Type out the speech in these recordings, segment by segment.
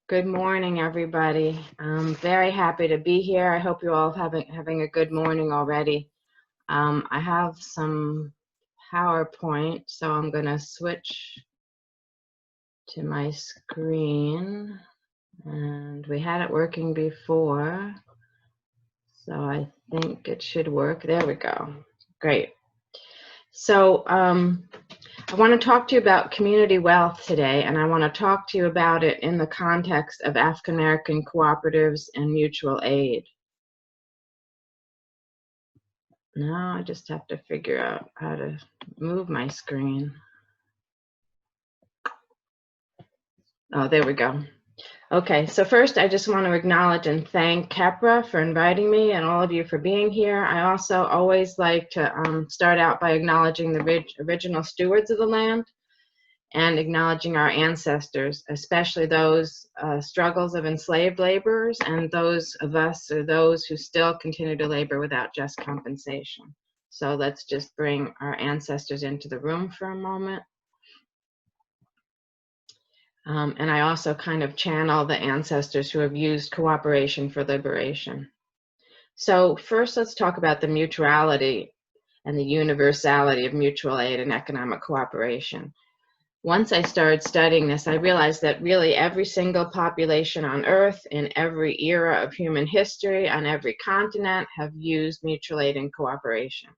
Good morning, everybody. I'm very happy to be here. I hope you all having a good morning already. I have some PowerPoint, so I'm going to switch to my screen. And we had it working before, so I think it should work. There we go. Great. So I want to talk to you about community wealth today, and I want to talk to you about it in the context of African American cooperatives and mutual aid. Now I just have to figure out how to move my screen. Oh, there we go. Okay, so first I just want to acknowledge and thank Kepra for inviting me and all of you for being here. I also always like to start out by acknowledging the original stewards of the land and acknowledging our ancestors, especially those struggles of enslaved laborers and those of us or those who still continue to labor without just compensation. So let's just bring our ancestors into the room for a moment. And I also kind of channel the ancestors who have used cooperation for liberation. So first, let's talk about the mutuality and the universality of mutual aid and economic cooperation. Once I started studying this, I realized that really every single population on Earth in every era of human history on every continent have used mutual aid and cooperation.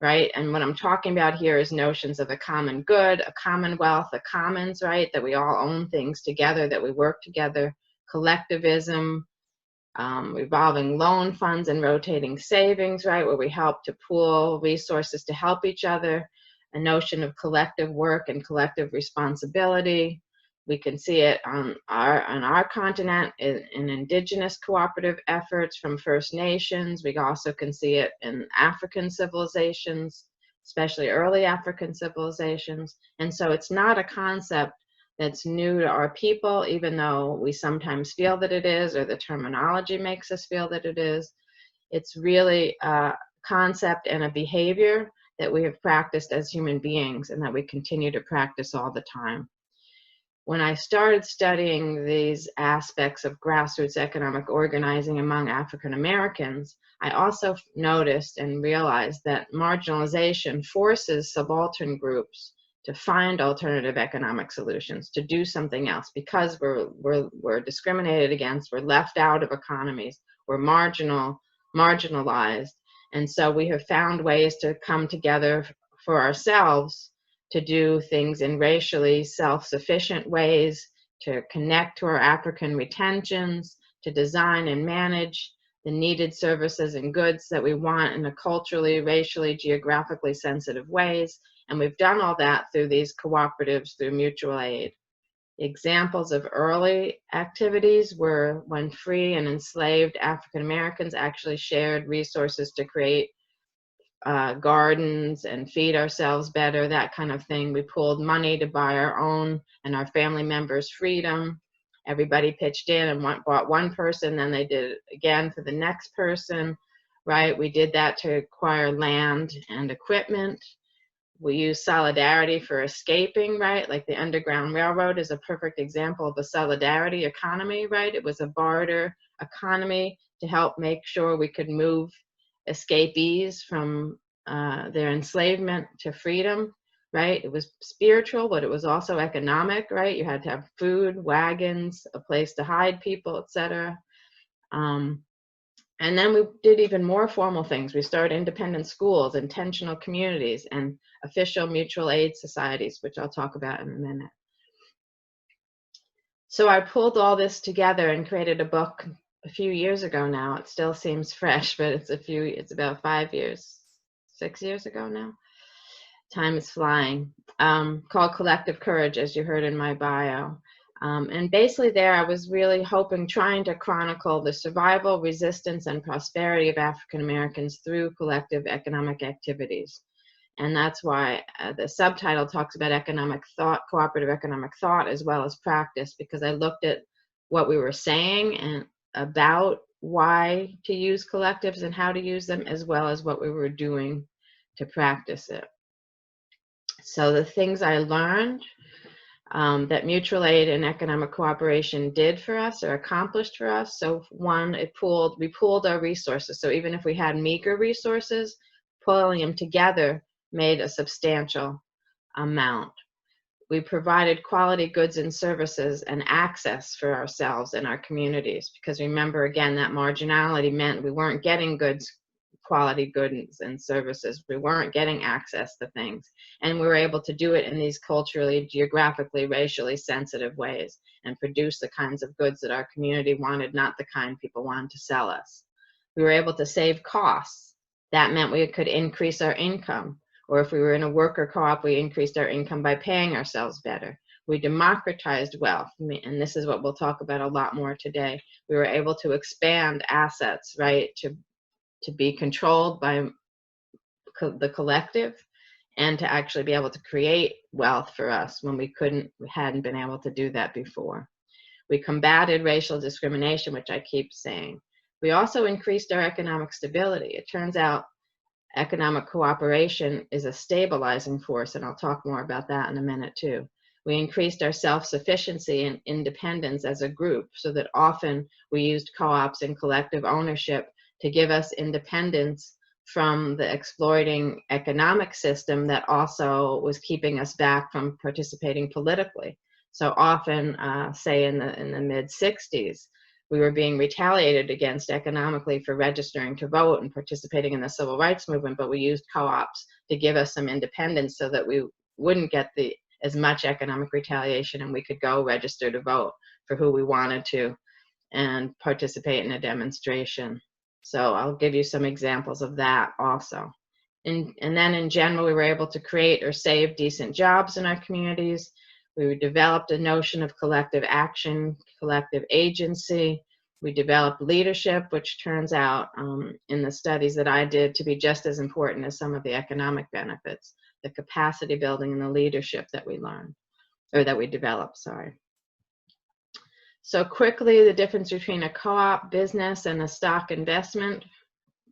Right? And what I'm talking about here is notions of a common good, a commonwealth, a commons, right? That we all own things together, that we work together, collectivism, revolving loan funds and rotating savings, right? Where we help to pool resources to help each other, a notion of collective work and collective responsibility. We can see it on our continent in indigenous cooperative efforts from First Nations. We also can see it in African civilizations, especially early African civilizations. And so it's not a concept that's new to our people, even though we sometimes feel that it is, or the terminology makes us feel that it is. It's really a concept and a behavior that we have practiced as human beings and that we continue to practice all the time. When I started studying these aspects of grassroots economic organizing among African Americans, I also noticed and realized that marginalization forces subaltern groups to find alternative economic solutions, to do something else, because we're discriminated against, we're left out of economies, we're marginalized. And so we have found ways to come together for ourselves to do things in racially self-sufficient ways, to connect to our African retentions, to design and manage the needed services and goods that we want in a culturally, racially, geographically sensitive ways. And we've done all that through these cooperatives, through mutual aid. Examples of early activities were when free and enslaved African Americans actually shared resources to create gardens and feed ourselves better, that kind of thing. We pooled money to buy our own and our family members' freedom. Everybody pitched in and bought one person, then they did it again for the next person, right? We did that to acquire land and equipment. We use solidarity for escaping, right? Like the Underground Railroad is a perfect example of a solidarity economy, right? It was a barter economy to help make sure we could move escapees from their enslavement to freedom, right? It was spiritual, but it was also economic, right? You had to have food, wagons, a place to hide people, etc. And then we did even more formal things. We started independent schools, intentional communities, and official mutual aid societies, which I'll talk about in a minute. So I pulled all this together and created a book a few years ago now. It still seems fresh, but it's about 5 years, 6 years ago now. Time is flying. Called Collective Courage, as you heard in my bio. And basically there I was really trying to chronicle the survival, resistance, and prosperity of African Americans through collective economic activities. And that's why the subtitle talks about economic thought, cooperative economic thought, as well as practice, because I looked at what we were saying and about why to use collectives and how to use them, as well as what we were doing to practice it. So the things I learned, that mutual aid and economic cooperation did for us or accomplished for us. So one, we pooled our resources. So even if we had meager resources, pulling them together made a substantial amount. We provided quality goods and services and access for ourselves and our communities, because remember, again, that marginality meant we weren't getting quality goods and services. We weren't getting access to things. And we were able to do it in these culturally, geographically, racially sensitive ways and produce the kinds of goods that our community wanted, not the kind people wanted to sell us. We were able to save costs. That meant we could increase our income. Or if we were in a worker co-op, we increased our income by paying ourselves better. We democratized wealth, and this is what we'll talk about a lot more today. We were able to expand assets, right, to be controlled by the collective and to actually be able to create wealth for us when we hadn't been able to do that before. We combated racial discrimination, which I keep saying. We also increased our economic stability. It turns out economic cooperation is a stabilizing force, and I'll talk more about that in a minute too. We increased our self-sufficiency and independence as a group, so that often we used co-ops and collective ownership to give us independence from the exploiting economic system that also was keeping us back from participating politically. So often, say in the mid-60s, we were being retaliated against economically for registering to vote and participating in the civil rights movement, but we used co-ops to give us some independence so that we wouldn't get as much economic retaliation, and we could go register to vote for who we wanted to and participate in a demonstration. So I'll give you some examples of that also. And then in general, we were able to create or save decent jobs in our communities. We developed a notion of collective action, collective agency. We developed leadership, which turns out in the studies that I did to be just as important as some of the economic benefits, the capacity building and the leadership that we learned, or that we developed, sorry. So quickly, the difference between a co-op business and a stock investment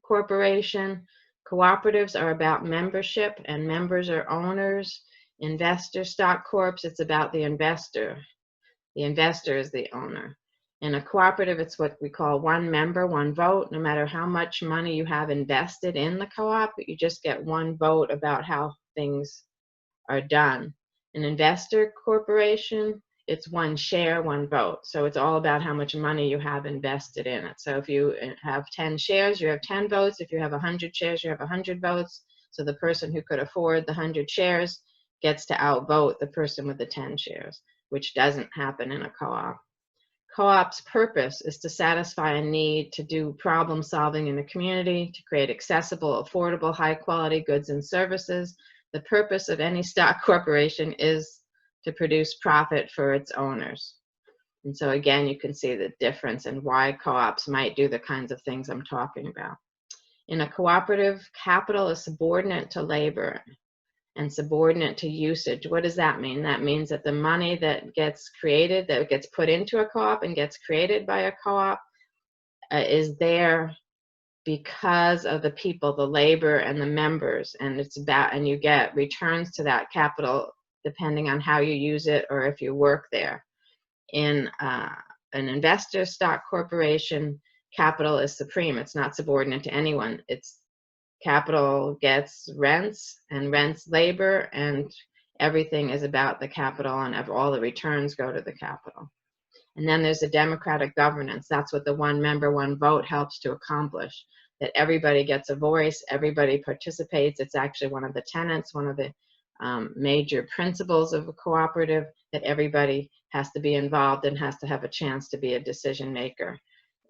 corporation. Cooperatives are about membership, and members are owners. Investor stock corps, it's about the investor. The investor is the owner. In a cooperative, it's what we call one member, one vote. No matter how much money you have invested in the co-op, you just get one vote about how things are done. An investor corporation, it's one share, one vote. So it's all about how much money you have invested in it. So if you have 10 shares, you have 10 votes. If you have 100 shares, you have 100 votes. So the person who could afford the 100 shares gets to outvote the person with the 10 shares, which doesn't happen in a co-op. Co-op's purpose is to satisfy a need to do problem solving in a community, to create accessible, affordable, high quality goods and services. The purpose of any stock corporation is to produce profit for its owners. And so again, you can see the difference in why co-ops might do the kinds of things I'm talking about. In a cooperative, capital is subordinate to labor and subordinate to usage. What does that mean? That means that the money that gets created, that gets put into a co-op and gets created by a co-op is there because of the people, the labor and the members, and and you get returns to that capital depending on how you use it or if you work there. In an investor stock corporation, capital is supreme. It's not subordinate to anyone. It's capital gets rents and rents labor, and everything is about the capital, and all the returns go to the capital. And then there's a democratic governance. That's what the one member, one vote helps to accomplish, that everybody gets a voice, everybody participates. It's actually one of the tenets, one of the major principles of a cooperative, that everybody has to be involved and has to have a chance to be a decision maker.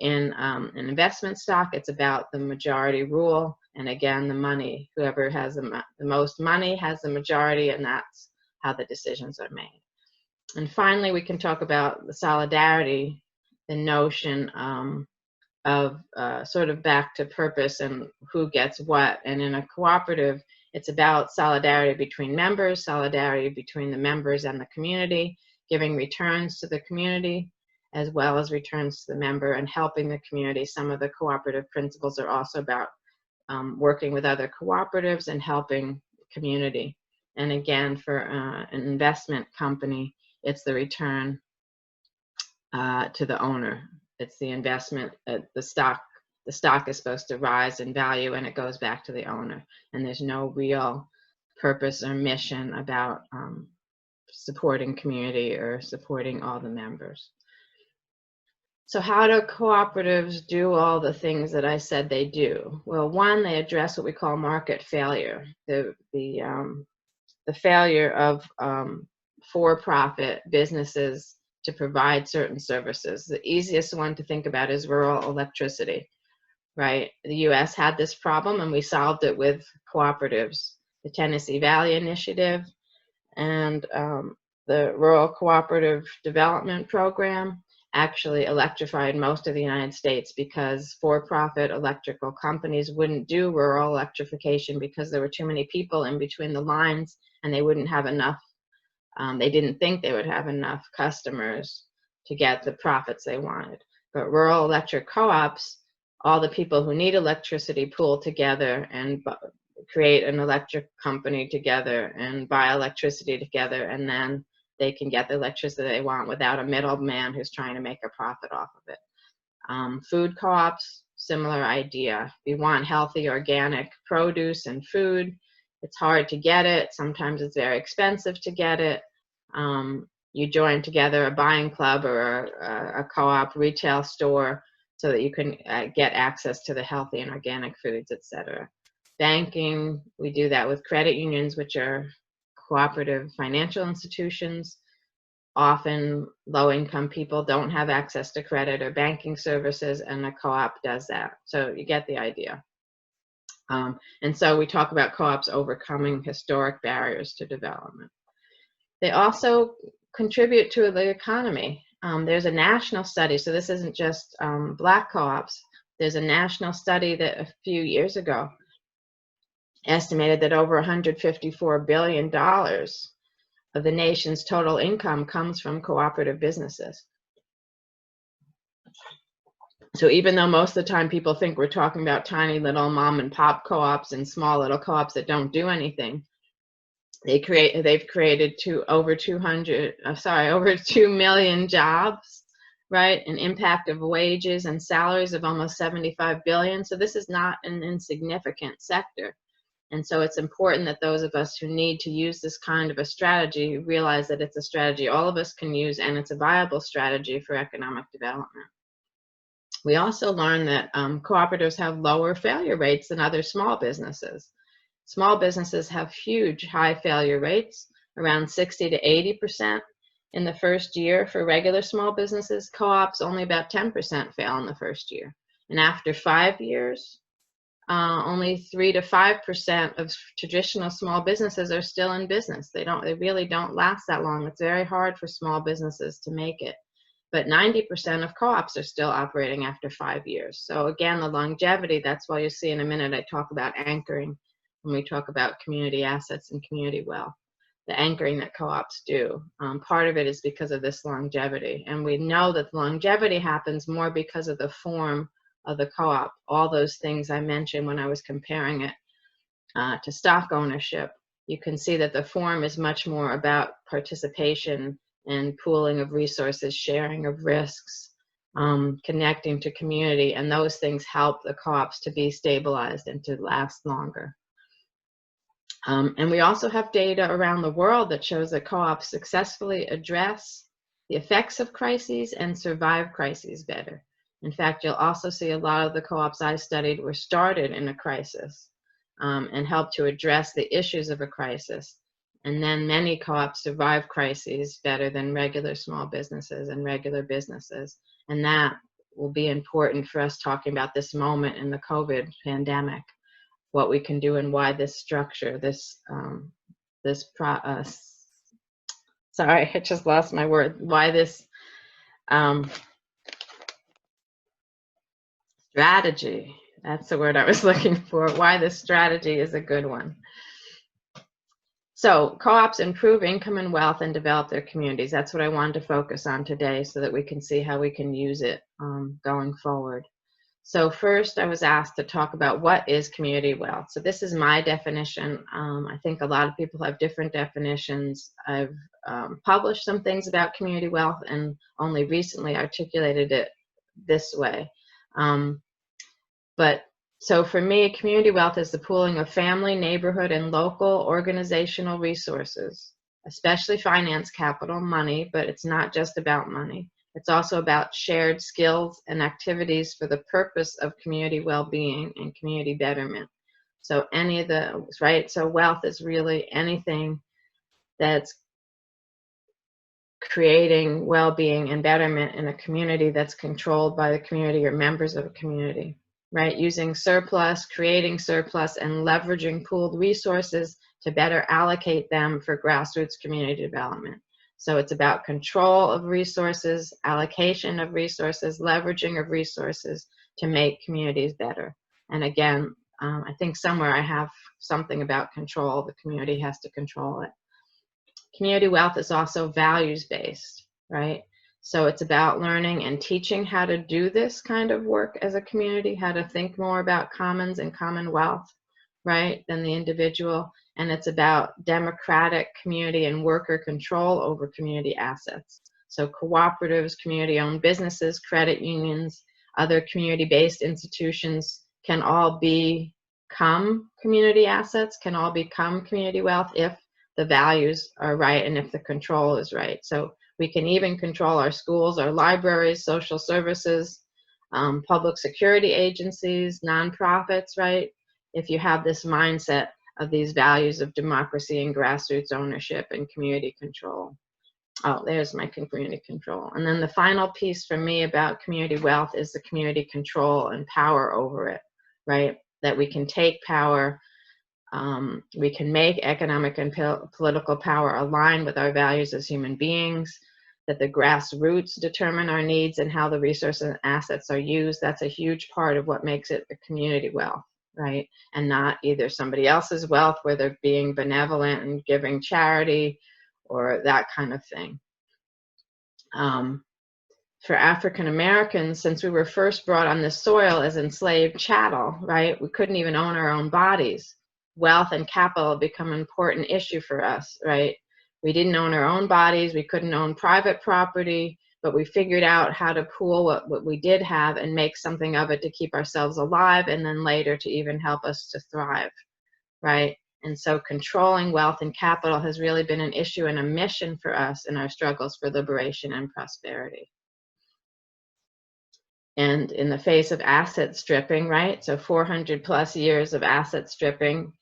In an investment stock, it's about the majority rule. And again, the money, whoever has the most money has the majority, and that's how the decisions are made. And finally, we can talk about the solidarity, the notion of sort of back to purpose and who gets what. And in a cooperative, it's about solidarity between members, solidarity between the members and the community, giving returns to the community as well as returns to the member, and helping the community. Some of the cooperative principles are also about working with other cooperatives and helping community. And again, for an investment company, it's the return to the owner. It's the investment. The stock is supposed to rise in value, and it goes back to the owner. And there's no real purpose or mission about supporting community or supporting all the members. So how do cooperatives do all the things that I said they do? Well, one, they address what we call market failure, the failure of for-profit businesses to provide certain services. The easiest one to think about is rural electricity, right? The US had this problem, and we solved it with cooperatives. The Tennessee Valley Initiative and the Rural Cooperative Development Program actually electrified most of the United States, because for-profit electrical companies wouldn't do rural electrification because there were too many people in between the lines, and they wouldn't have enough, they didn't think they would have enough customers to get the profits they wanted. But rural electric co-ops, all the people who need electricity pool together and create an electric company together and buy electricity together, and then they can get the electricity they want without a middleman who's trying to make a profit off of it. Food co-ops, similar idea. We want healthy organic produce and food. It's hard to get it. Sometimes it's very expensive to get it. You join together a buying club or a co-op retail store so that you can get access to the healthy and organic foods, etc. Banking, we do that with credit unions, which are cooperative financial institutions. Often low-income people don't have access to credit or banking services, and a co-op does that. So you get the idea. And so we talk about co-ops overcoming historic barriers to development. They also contribute to the economy. There's a national study, so this isn't just Black co-ops. There's a national study that a few years ago estimated that over $154 billion of the nation's total income comes from cooperative businesses. So even though most of the time people think we're talking about tiny little mom and pop co-ops and small little co-ops that don't do anything, they've created over 2 million jobs, right? An impact of wages and salaries of almost 75 billion. So this is not an insignificant sector. And so it's important that those of us who need to use this kind of a strategy realize that it's a strategy all of us can use, and it's a viable strategy for economic development. We also learned that cooperatives have lower failure rates than other small businesses. Small businesses have huge high failure rates, around 60 to 80% in the first year. For regular small businesses, co-ops, only about 10% fail in the first year. And after 5 years, only 3 to 5% of traditional small businesses are still in business. They really don't last that long. It's very hard for small businesses to make it. But 90% of co-ops are still operating after 5 years. So again, the longevity, that's why you see in a minute I talk about anchoring when we talk about community assets and community wealth. The anchoring that co-ops do. Part of it is because of this longevity. And we know that longevity happens more because of the form of the co-op. All those things I mentioned when I was comparing it to stock ownership. You can see that the form is much more about participation and pooling of resources, sharing of risks, connecting to community, and those things help the co-ops to be stabilized and to last longer. And we also have data around the world that shows that co-ops successfully address the effects of crises and survive crises better. In fact, you'll also see a lot of the co-ops I studied were started in a crisis and helped to address the issues of a crisis. And then many co-ops survive crises better than regular small businesses and regular businesses. And that will be important for us talking about this moment in the COVID pandemic, what we can do and why this structure, sorry, I just lost my word, why this strategy, that's the word I was looking for, why this strategy is a good one. So co-ops improve income and wealth and develop their communities. That's what I wanted to focus on today so that we can see how we can use it going forward. So first I was asked to talk about what is community wealth. So this is my definition. I think a lot of people have different definitions. I've published some things about community wealth and only recently articulated it this way. But so for me, community wealth is the pooling of family, neighborhood, and local organizational resources, especially finance capital, money, but it's not just about money. It's also about shared skills and activities for the purpose of community well-being and community betterment. So any of the, right? So wealth is really anything that's creating well-being and betterment in a community that's controlled by the community or members of a community, right? Using surplus, creating surplus, and leveraging pooled resources to better allocate them for grassroots community development. So it's about control of resources, allocation of resources, leveraging of resources to make communities better. And again, I think somewhere I have something about control. The community has to control it. Community wealth is also values-based, right? So it's about learning and teaching how to do this kind of work as a community, how to think more about commons and commonwealth, right, than the individual. And it's about democratic community and worker control over community assets. So cooperatives, community-owned businesses, credit unions, other community-based institutions can all become community assets, can all become community wealth if the values are right and if the control is right. So we can even control our schools, our libraries, social services, public security agencies, nonprofits, right? If you have this mindset of these values of democracy and grassroots ownership and community control. Oh, there's my community control. And then the final piece for me about community wealth is the community control and power over it, right? That we can take power. We can make economic and political power align with our values as human beings, that the grassroots determine our needs and how the resources and assets are used. That's a huge part of what makes it a community wealth, right? And not either somebody else's wealth where they're being benevolent and giving charity or that kind of thing. For African Americans, since we were first brought on this soil as enslaved chattel, right? We couldn't even own our own bodies. Wealth and capital become an important issue for us, right? We didn't own our own bodies, we couldn't own private property, but we figured out how to pool what we did have and make something of it to keep ourselves alive and then later to even help us to thrive, right? And so controlling wealth and capital has really been an issue and a mission for us in our struggles for liberation and prosperity. And in the face of asset stripping, right? So 400 plus years of asset stripping,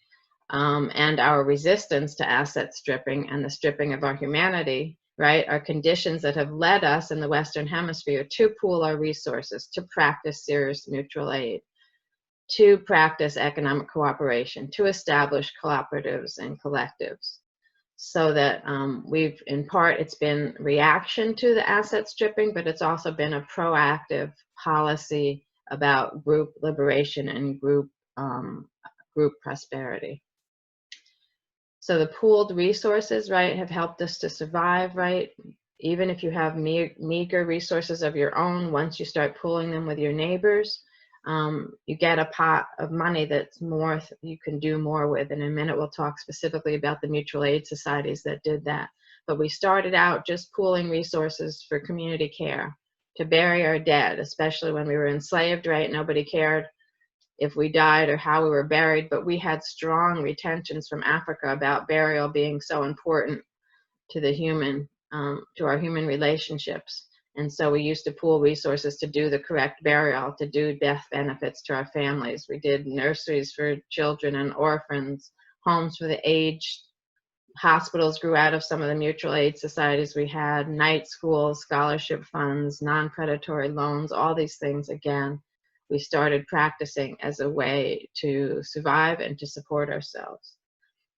and our resistance to asset stripping and the stripping of our humanity, right, are conditions that have led us in the Western Hemisphere to pool our resources, to practice serious mutual aid, to practice economic cooperation, to establish cooperatives and collectives. So that we've, in part, it's been reaction to the asset stripping, but it's also been a proactive policy about group liberation and group prosperity. So the pooled resources, right, have helped us to survive, right? Even if you have meager resources of your own, once you start pooling them with your neighbors, you get a pot of money that's more, you can do more with. In a minute, we'll talk specifically about the mutual aid societies that did that. But we started out just pooling resources for community care, to bury our dead, especially when we were enslaved, right? Nobody cared if we died or how we were buried, but we had strong retentions from Africa about burial being so important to the human, to our human relationships. And so we used to pool resources to do the correct burial, to do death benefits to our families. We did nurseries for children and orphans, homes for the aged. Hospitals grew out of some of the mutual aid societies we had, night schools, scholarship funds, non-predatory loans, all these things, again, we started practicing as a way to survive and to support ourselves.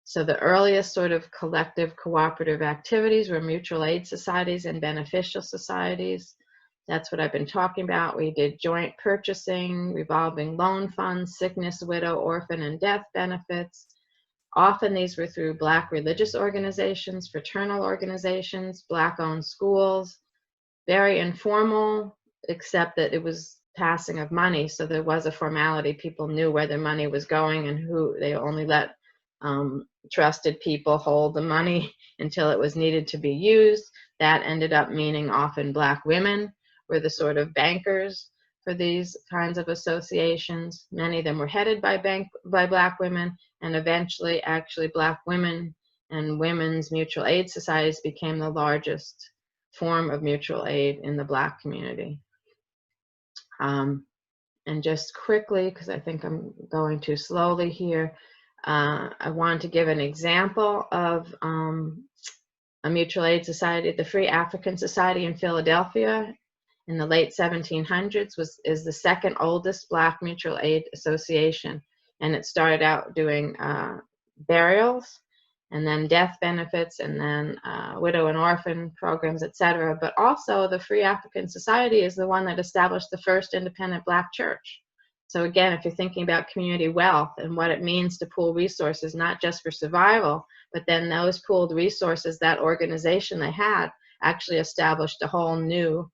So the earliest sort of collective cooperative activities were mutual aid societies and beneficial societies. That's what I've been talking about. We did joint purchasing, revolving loan funds, sickness, widow, orphan, and death benefits. Often these were through Black religious organizations, fraternal organizations, Black-owned schools, very informal, except that it was passing of money, so there was a formality. People knew where their money was going and who. They only let trusted people hold the money until it was needed to be used. That ended up meaning often Black women were the sort of bankers for these kinds of associations. Many of them were headed by Black women, and eventually actually Black women and women's mutual aid societies became the largest form of mutual aid in the Black community. And just quickly, because I think I'm going too slowly here, I want to give an example of a mutual aid society. The Free African Society in Philadelphia in the late 1700s is the second oldest Black mutual aid association. And it started out doing burials and then death benefits and then widow and orphan programs, etc. But also the Free African Society is the one that established the first independent Black church. So again, if you're thinking about community wealth and what it means to pool resources, not just for survival, but then those pooled resources, that organization they had actually established a whole new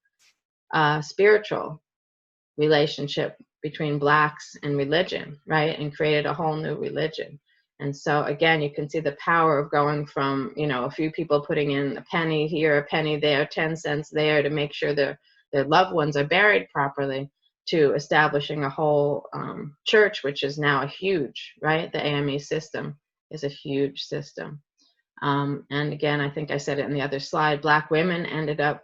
spiritual relationship between Blacks and religion, right? And created a whole new religion. And so again, you can see the power of going from, you know, a few people putting in a penny here, a penny there, 10 cents there to make sure their loved ones are buried properly, to establishing a whole church, which is now a huge, right? The AME system is a huge system. And again, I think I said it in the other slide, Black women ended up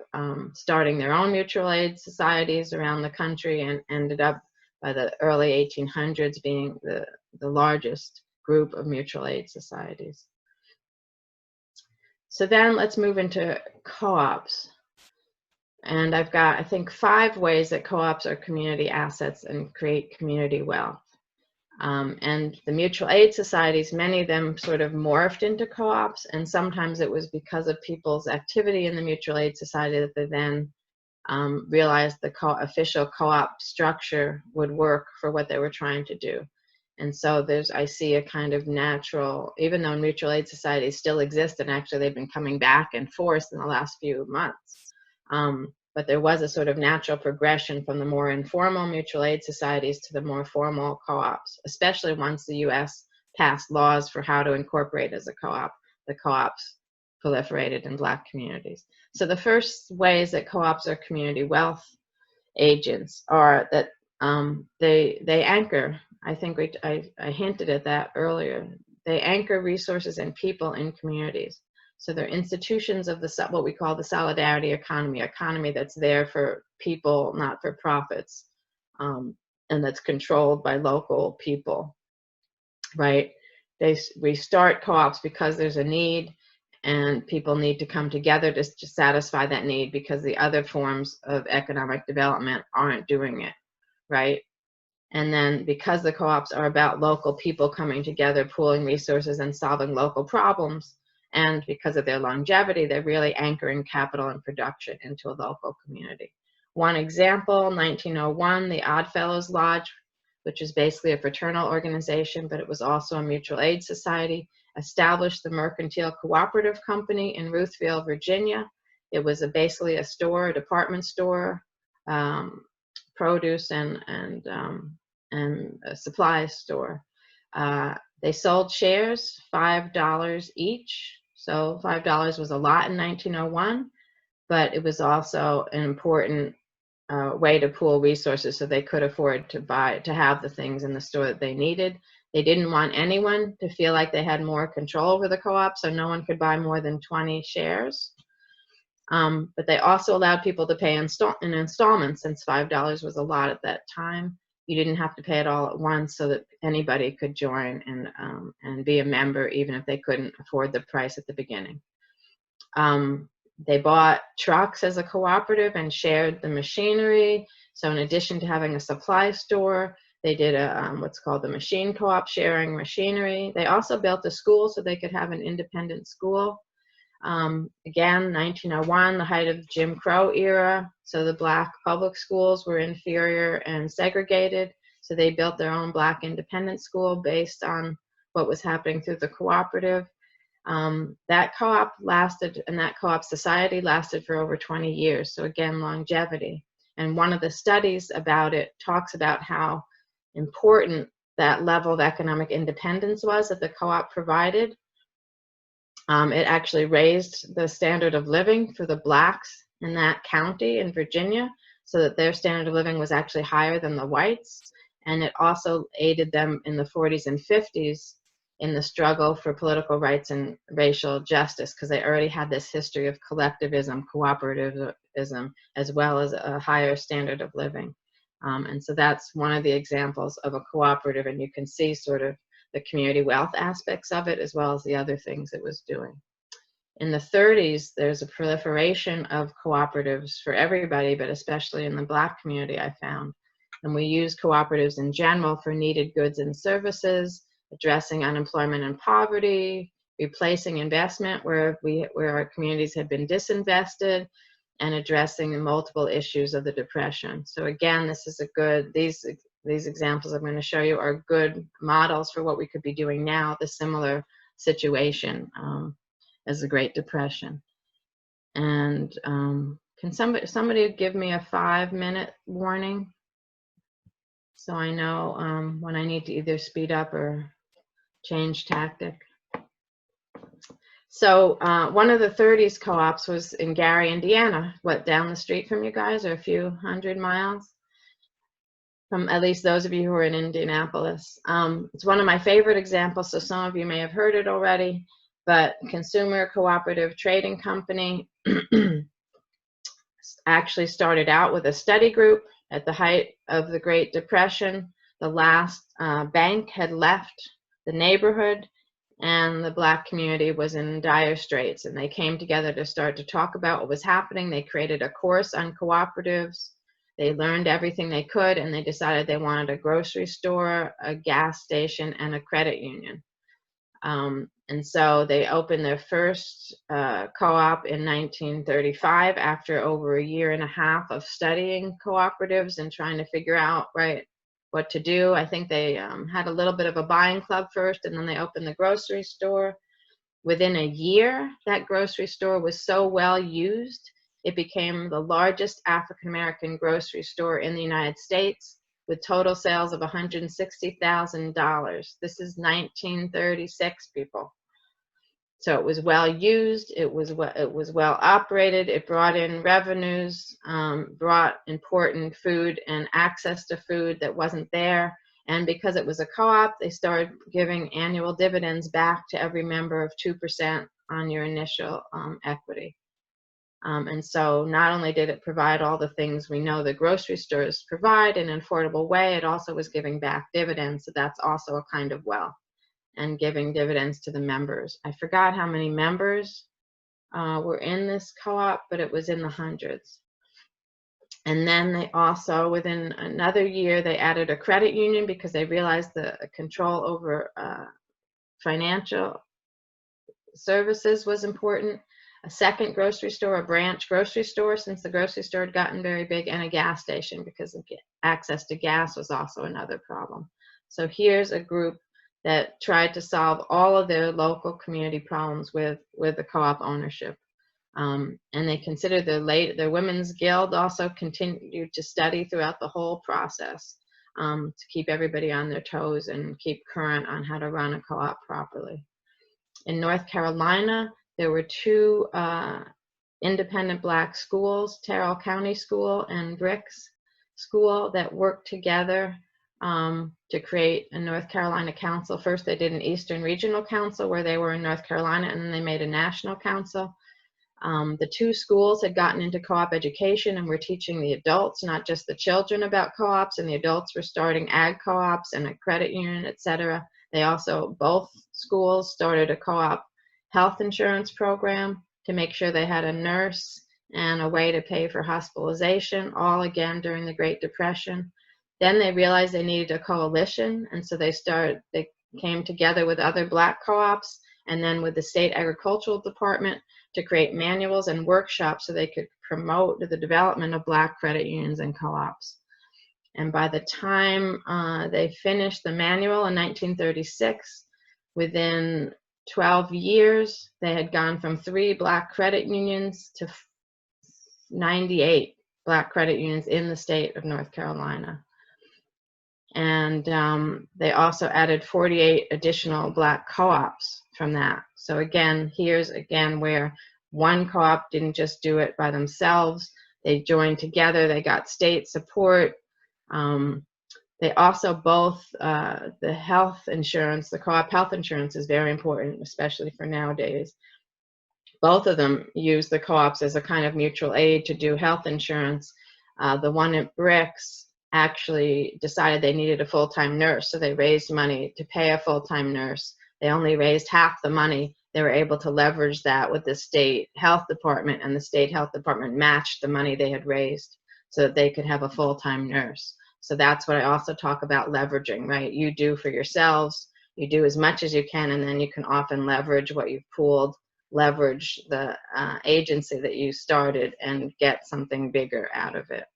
starting their own mutual aid societies around the country and ended up by the early 1800s being the largest group of mutual aid societies. So then let's move into co-ops. And I've got, I think, 5 ways that co-ops are community assets and create community wealth. And the mutual aid societies, many of them sort of morphed into co-ops, and sometimes it was because of people's activity in the mutual aid society that they then realized the official co-op structure would work for what they were trying to do. And so I see a kind of natural, even though mutual aid societies still exist, and actually they've been coming back in force in the last few months. But there was a sort of natural progression from the more informal mutual aid societies to the more formal co-ops, especially once the US passed laws for how to incorporate as a co-op. The co-ops proliferated in Black communities. So the first ways that co-ops are community wealth agents are that they anchor. I think I hinted at that earlier. They anchor resources and people in communities. So they're institutions of what we call the solidarity economy that's there for people, not for profits, and that's controlled by local people, right? We start co-ops because there's a need, and people need to come together to satisfy that need because the other forms of economic development aren't doing it, right? And then because the co-ops are about local people coming together, pooling resources and solving local problems, and because of their longevity, they're really anchoring capital and production into a local community. One example, 1901, the Oddfellows Lodge, which is basically a fraternal organization, but it was also a mutual aid society, established the Mercantile Cooperative Company in Ruthville, Virginia. It was basically a store, a department store, produce and a supply store. They sold shares, $5 each. So $5 was a lot in 1901, but it was also an important way to pool resources so they could afford to have the things in the store that they needed. They didn't want anyone to feel like they had more control over the co-op, so no one could buy more than 20 shares. But they also allowed people to pay in installments, since $5 was a lot at that time. You didn't have to pay it all at once, so that anybody could join and be a member, even if they couldn't afford the price at the beginning. They bought trucks as a cooperative and shared the machinery. So in addition to having a supply store, they did what's called the machine co-op, sharing machinery. They also built a school so they could have an independent school. Again, 1901, the height of Jim Crow era. So the Black public schools were inferior and segregated. So they built their own Black independent school based on what was happening through the cooperative. That co-op lasted, and that co-op society lasted for over 20 years. So again, longevity. And one of the studies about it talks about how important that level of economic independence was that the co-op provided. It actually raised the standard of living for the blacks in that county in Virginia, so that their standard of living was actually higher than the whites. And it also aided them in the 40s and 50s in the struggle for political rights and racial justice, because they already had this history of collectivism, cooperativism, as well as a higher standard of living. And so that's one of the examples of a cooperative, and you can see sort of the community wealth aspects of it, as well as the other things it was doing. In the 30s, there's a proliferation of cooperatives for everybody, but especially in the Black community, I found. And we use cooperatives in general for needed goods and services, addressing unemployment and poverty, replacing investment where our communities had been disinvested, and addressing the multiple issues of the Depression. So again, this is a good, these examples I'm going to show you are good models for what we could be doing now, the similar situation as the Great Depression. And can somebody give me a 5-minute warning so I know when I need to either speed up or change tactic? So one of the 30s co-ops was in Gary, Indiana, what, down the street from you guys, or a few hundred miles? From at least those of you who are in Indianapolis. It's one of my favorite examples, so some of you may have heard it already, but Consumer Cooperative Trading Company actually started out with a study group at the height of the Great Depression. The last bank had left the neighborhood, and the Black community was in dire straits, and they came together to start to talk about what was happening. They created a course on cooperatives. They learned everything they could, and they decided they wanted a grocery store, a gas station, and a credit union. And so they opened their first co-op in 1935 after over a year and a half of studying cooperatives and trying to figure out, right, what to do. I think they had a little bit of a buying club first, and then they opened the grocery store. Within a year, that grocery store was so well used, it became the largest African-American grocery store in the United States, with total sales of $160,000. This is 1936, people. So it was well used, it was well operated, it brought in revenues, brought important food and access to food that wasn't there. And because it was a co-op, they started giving annual dividends back to every member of 2% on your initial equity. And so not only did it provide all the things we know the grocery stores provide in an affordable way, it also was giving back dividends. So that's also a kind of wealth, and giving dividends to the members. I forgot how many members were in this co-op, but it was in the hundreds. And then they also, within another year, they added a credit union because they realized the control over financial services was important. A second grocery store, a branch grocery store, since the grocery store had gotten very big, and a gas station because access to gas was also another problem. So here's a group that tried to solve all of their local community problems with the co-op ownership. And they considered their women's guild also continued to study throughout the whole process to keep everybody on their toes and keep current on how to run a co-op properly. In North Carolina, there were two independent Black schools, Terrell County School and Bricks School, that worked together to create a North Carolina council. First, they did an Eastern Regional Council where they were in North Carolina, and then they made a national council. The two schools had gotten into co-op education and were teaching the adults, not just the children, about co-ops, and the adults were starting ag co-ops and a credit union, etc. They also, both schools, started a co-op health insurance program to make sure they had a nurse and a way to pay for hospitalization, all again during the Great Depression. Then they realized they needed a coalition, and so they came together with other Black co-ops and then with the state agricultural department to create manuals and workshops so they could promote the development of Black credit unions and co-ops. And by the time they finished the manual in 1936, within 12 years, they had gone from 3 Black credit unions to 98 Black credit unions in the state of North Carolina. And they also added 48 additional Black co-ops from that. So again, here's again where one co-op didn't just do it by themselves. They joined together, they got state support. They also both, the health insurance, the co-op health insurance is very important, especially for nowadays. Both of them use the co-ops as a kind of mutual aid to do health insurance. The one at Bricks actually decided they needed a full-time nurse, so they raised money to pay a full-time nurse. They only raised half the money. They were able to leverage that with the state health department, and the state health department matched the money they had raised so that they could have a full-time nurse. So that's what I also talk about, leveraging, right? You do for yourselves, you do as much as you can, and then you can often leverage what you've pooled, leverage the agency that you started, and get something bigger out of it.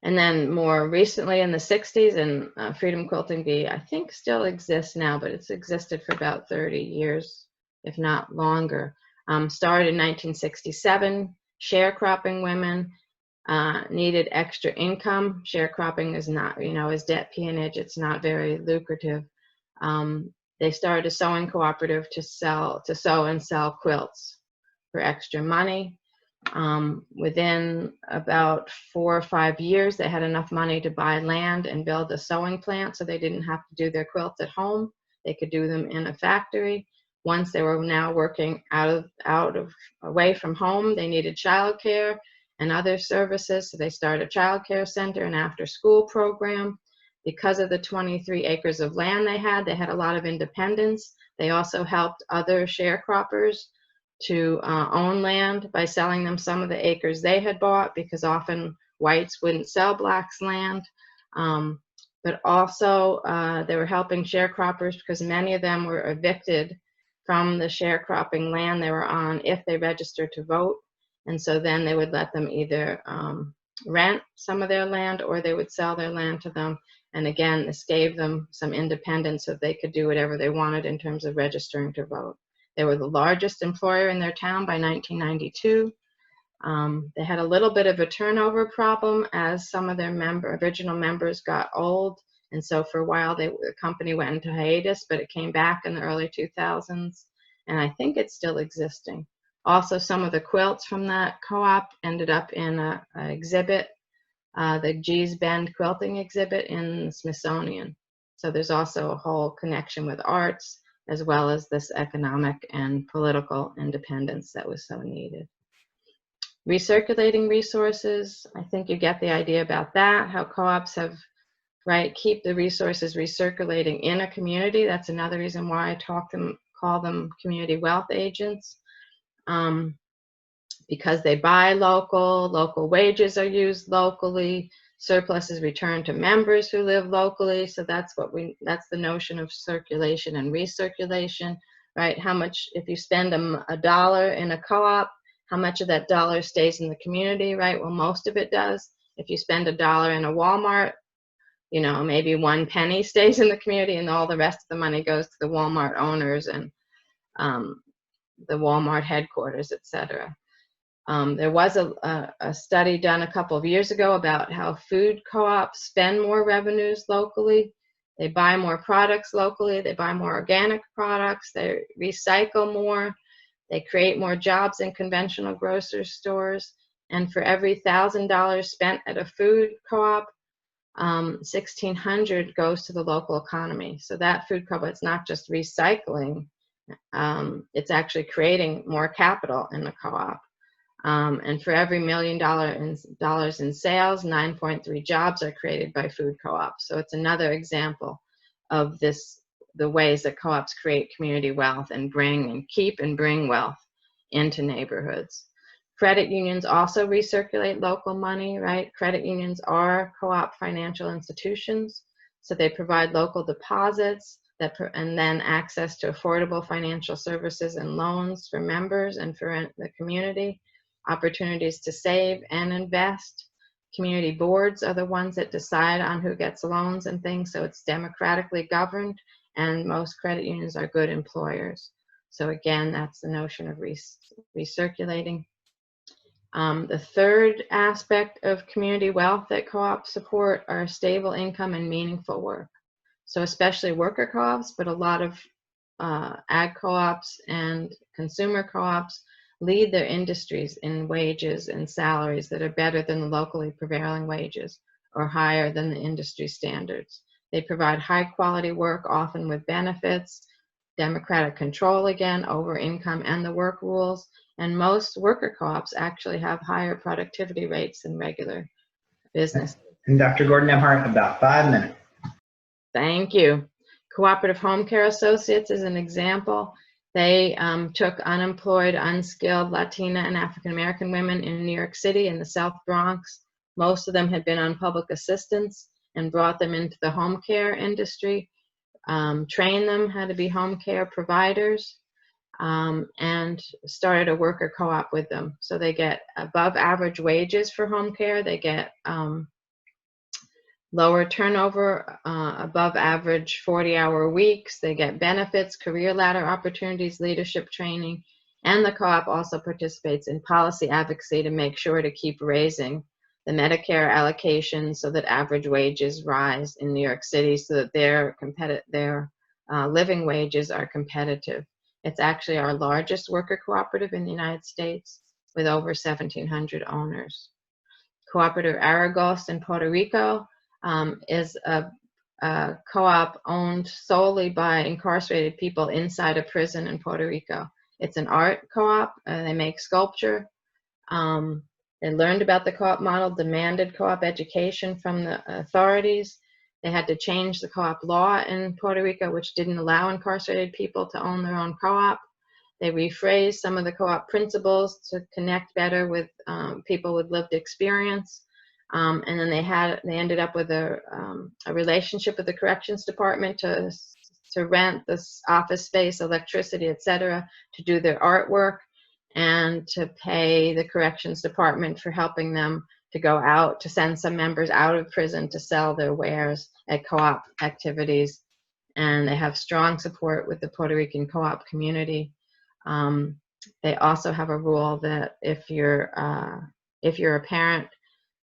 And then more recently in the 60s, and Freedom Quilting Bee, I think still exists now, but it's existed for about 30 years, if not longer. Started in 1967, sharecropping women needed extra income. Sharecropping is not, is debt peonage. It's not very lucrative. They started a sewing cooperative to sew and sell quilts for extra money. Within about 4 or 5 years, they had enough money to buy land and build a sewing plant, so they didn't have to do their quilts at home. They could do them in a factory. Once they were now working away from home, they needed childcare and other services, so they started a childcare center and after-school program. Because of the 23 acres of land they had a lot of independence. They also helped other sharecroppers to own land by selling them some of the acres they had bought, because often whites wouldn't sell blacks land. But also they were helping sharecroppers because many of them were evicted from the sharecropping land they were on if they registered to vote. And so then they would let them either rent some of their land, or they would sell their land to them. And again, this gave them some independence so they could do whatever they wanted in terms of registering to vote. They were the largest employer in their town by 1992. They had a little bit of a turnover problem as some of their original members got old. And so for a while, the company went into hiatus, but it came back in the early 2000s. And I think it's still existing. Also, some of the quilts from that co-op ended up in an exhibit, the Gee's Bend quilting exhibit in the Smithsonian. So there's also a whole connection with arts, as well as this economic and political independence that was so needed. Recirculating resources, I think you get the idea about that, how co-ops have, keep the resources recirculating in a community. That's another reason why I call them community wealth agents. Because they buy local wages are used locally, surplus is returned to members who live locally. So that's the notion of circulation and recirculation, right? How much, if you spend a dollar in a co-op, how much of that dollar stays in the community, right? Well, most of it does. If you spend a dollar in a Walmart, maybe 1 penny stays in the community, and all the rest of the money goes to the Walmart owners and the Walmart headquarters, etc. There was a study done a couple of years ago about how food co-ops spend more revenues locally. They buy more products locally. They buy more organic products. They recycle more. They create more jobs in conventional grocery stores. And for every $1,000 spent at a food co-op, $1,600 goes to the local economy. So that food co-op, it's not just recycling. It's actually creating more capital in the co-op. And for every $1 million in sales, 9.3 jobs are created by food co-ops. So it's another example of the ways that co-ops create community wealth and keep and bring wealth into neighborhoods. Credit unions also recirculate local money, right? Credit unions are co-op financial institutions. So they provide local deposits and then access to affordable financial services and loans for members and for the community. Opportunities to save and invest. Community boards are the ones that decide on who gets loans and things, so it's democratically governed, and most credit unions are good employers. So again, that's the notion of recirculating. The third aspect of community wealth that co-ops support are stable income and meaningful work. So especially worker co-ops, but a lot of ag co-ops and consumer co-ops lead their industries in wages and salaries that are better than the locally prevailing wages or higher than the industry standards. They provide high quality work, often with benefits, democratic control again over income and the work rules, and most worker co-ops actually have higher productivity rates than regular businesses. And Dr. Gordon-Nembhard, about 5 minutes. Thank you. Cooperative Home Care Associates is an example. They took unemployed, unskilled Latina and African American women in New York City in the South Bronx. Most of them had been on public assistance and brought them into the home care industry, trained them how to be home care providers, and started a worker co-op with them. So they get above average wages for home care. They get lower turnover, above average 40-hour weeks. They get benefits, career ladder opportunities, leadership training, and the co-op also participates in policy advocacy to make sure to keep raising the Medicare allocation so that average wages rise in New York City so that their living wages are competitive. It's actually our largest worker cooperative in the United States with over 1,700 owners. Cooperative Aragos in Puerto Rico is a co-op owned solely by incarcerated people inside a prison in Puerto Rico. It's an art co-op. They make sculpture. They learned about the co-op model, demanded co-op education from the authorities. They had to change the co-op law in Puerto Rico, which didn't allow incarcerated people to own their own co-op. They rephrased some of the co-op principles to connect better with people with lived experience. And then they ended up with a relationship with the corrections department to rent this office space, electricity, etc., to do their artwork, and to pay the corrections department for helping them to go out, to send some members out of prison to sell their wares at co-op activities. And they have strong support with the Puerto Rican co-op community. They also have a rule that if you're a parent,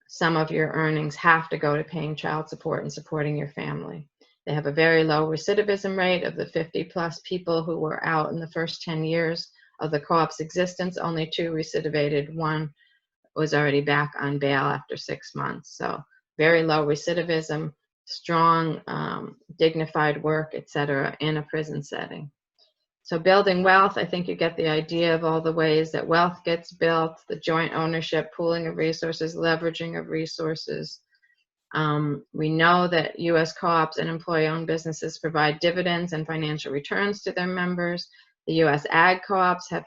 some of your earnings have to go to paying child support and supporting your family. They have a very low recidivism rate. Of the 50+ people who were out in the first 10 years of the co-op's existence, only 2 recidivated. 1 was already back on bail after 6 months. So very low recidivism, strong, dignified work, etc., in a prison setting. So building wealth, I think you get the idea of all the ways that wealth gets built, the joint ownership, pooling of resources, leveraging of resources. We know that U.S. co-ops and employee-owned businesses provide dividends and financial returns to their members. The U.S. ag co-ops have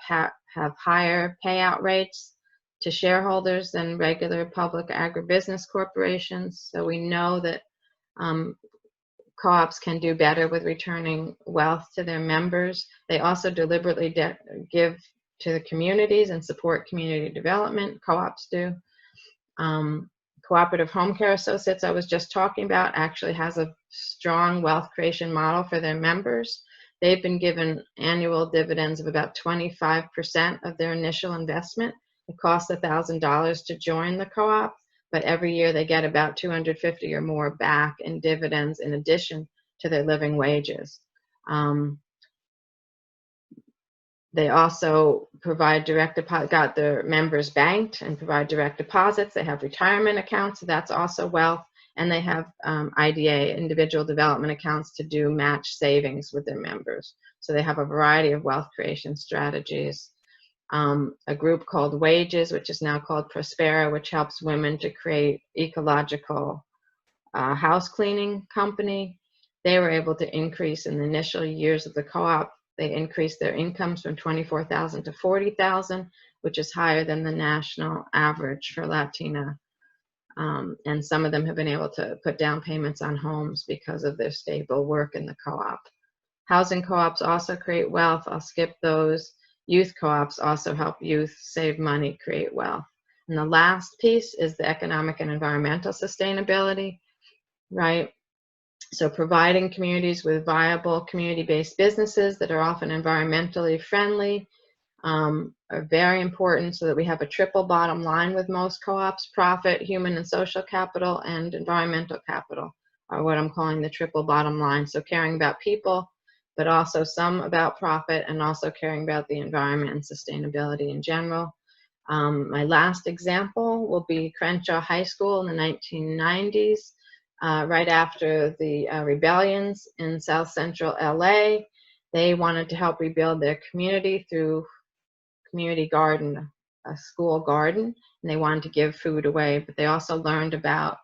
higher payout rates to shareholders than regular public agribusiness corporations. So we know that co-ops can do better with returning wealth to their members. They also deliberately give to the communities and support community development. Co-ops do. Cooperative Home Care Associates, I was just talking about, actually has a strong wealth creation model for their members. They've been given annual dividends of about 25% of their initial investment. It costs $1,000 to join the co-op, but every year they get about $250 or more back in dividends in addition to their living wages. They also provide direct deposit, got their members banked and provide direct deposits. They have retirement accounts, so that's also wealth. And they have IDA, individual development accounts, to do match savings with their members. So they have a variety of wealth creation strategies. A group called Wages, which is now called Prospera, which helps women to create ecological house cleaning company. They were able to increase in the initial years of the co-op. They increased their incomes from $24,000 to $40,000, which is higher than the national average for Latina. And some of them have been able to put down payments on homes because of their stable work in the co-op. Housing co-ops also create wealth. I'll skip those. Youth co-ops also help youth save money, create wealth. And the last piece is the economic and environmental sustainability, right? So providing communities with viable community-based businesses that are often environmentally friendly, are very important so that we have a triple bottom line with most co-ops: profit, human and social capital, and environmental capital are what I'm calling the triple bottom line. So caring about people, but also some about profit, and also caring about the environment and sustainability in general. My last example will be Crenshaw High School in the 1990s, right after the rebellions in South Central LA. They wanted to help rebuild their community through community garden, a school garden, and they wanted to give food away, but they also learned about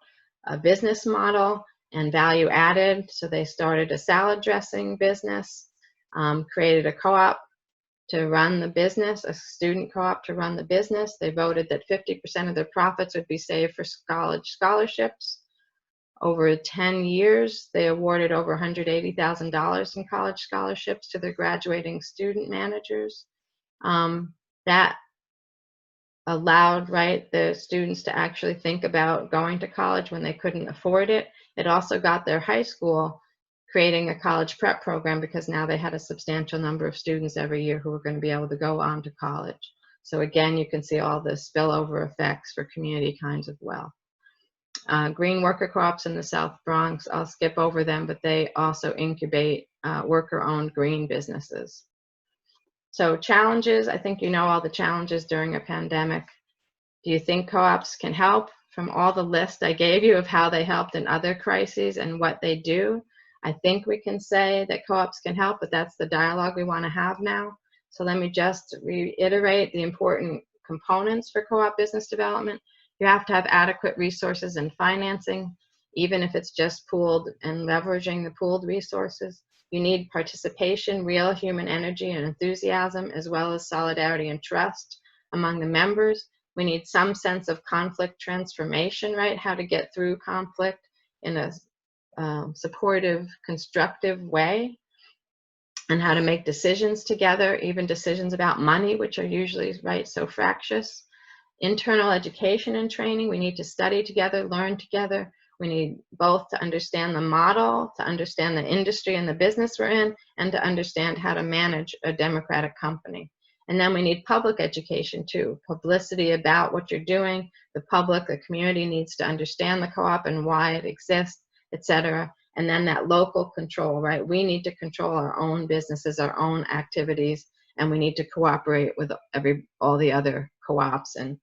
a business model and value added. So they started a salad dressing business, created a co-op to run the business, a student co-op to run the business. They voted that 50% of their profits would be saved for college scholarships. Over 10 years, they awarded over $180,000 in college scholarships to their graduating student managers. That allowed, right, the students to actually think about going to college when they couldn't afford it. It also got their high school creating a college prep program, because now they had a substantial number of students every year who were going to be able to go on to college. So again, you can see all the spillover effects for community kinds of wealth. Green worker co-ops in the South Bronx, I'll skip over them, but they also incubate worker-owned green businesses. So challenges, I think you know all the challenges during a pandemic. Do you think co-ops can help? From all the list I gave you of how they helped in other crises and what they do, I think we can say that co-ops can help, but that's the dialogue we want to have now. So let me just reiterate the important components for co-op business development. You have to have adequate resources and financing, even if it's just pooled and leveraging the pooled resources. You need participation, real human energy and enthusiasm, as well as solidarity and trust among the members. We need some sense of conflict transformation, right? How to get through conflict in a supportive, constructive way, and how to make decisions together, even decisions about money, which are usually, right, so fractious. Internal education and training. We need to study together, learn together. We need both to understand the model, to understand the industry and the business we're in, and to understand how to manage a democratic company. And then we need public education too, publicity about what you're doing. The public, the community needs to understand the co-op and why it exists, etc. And then that local control, right? We need to control our own businesses, our own activities, and we need to cooperate with all the other co-ops and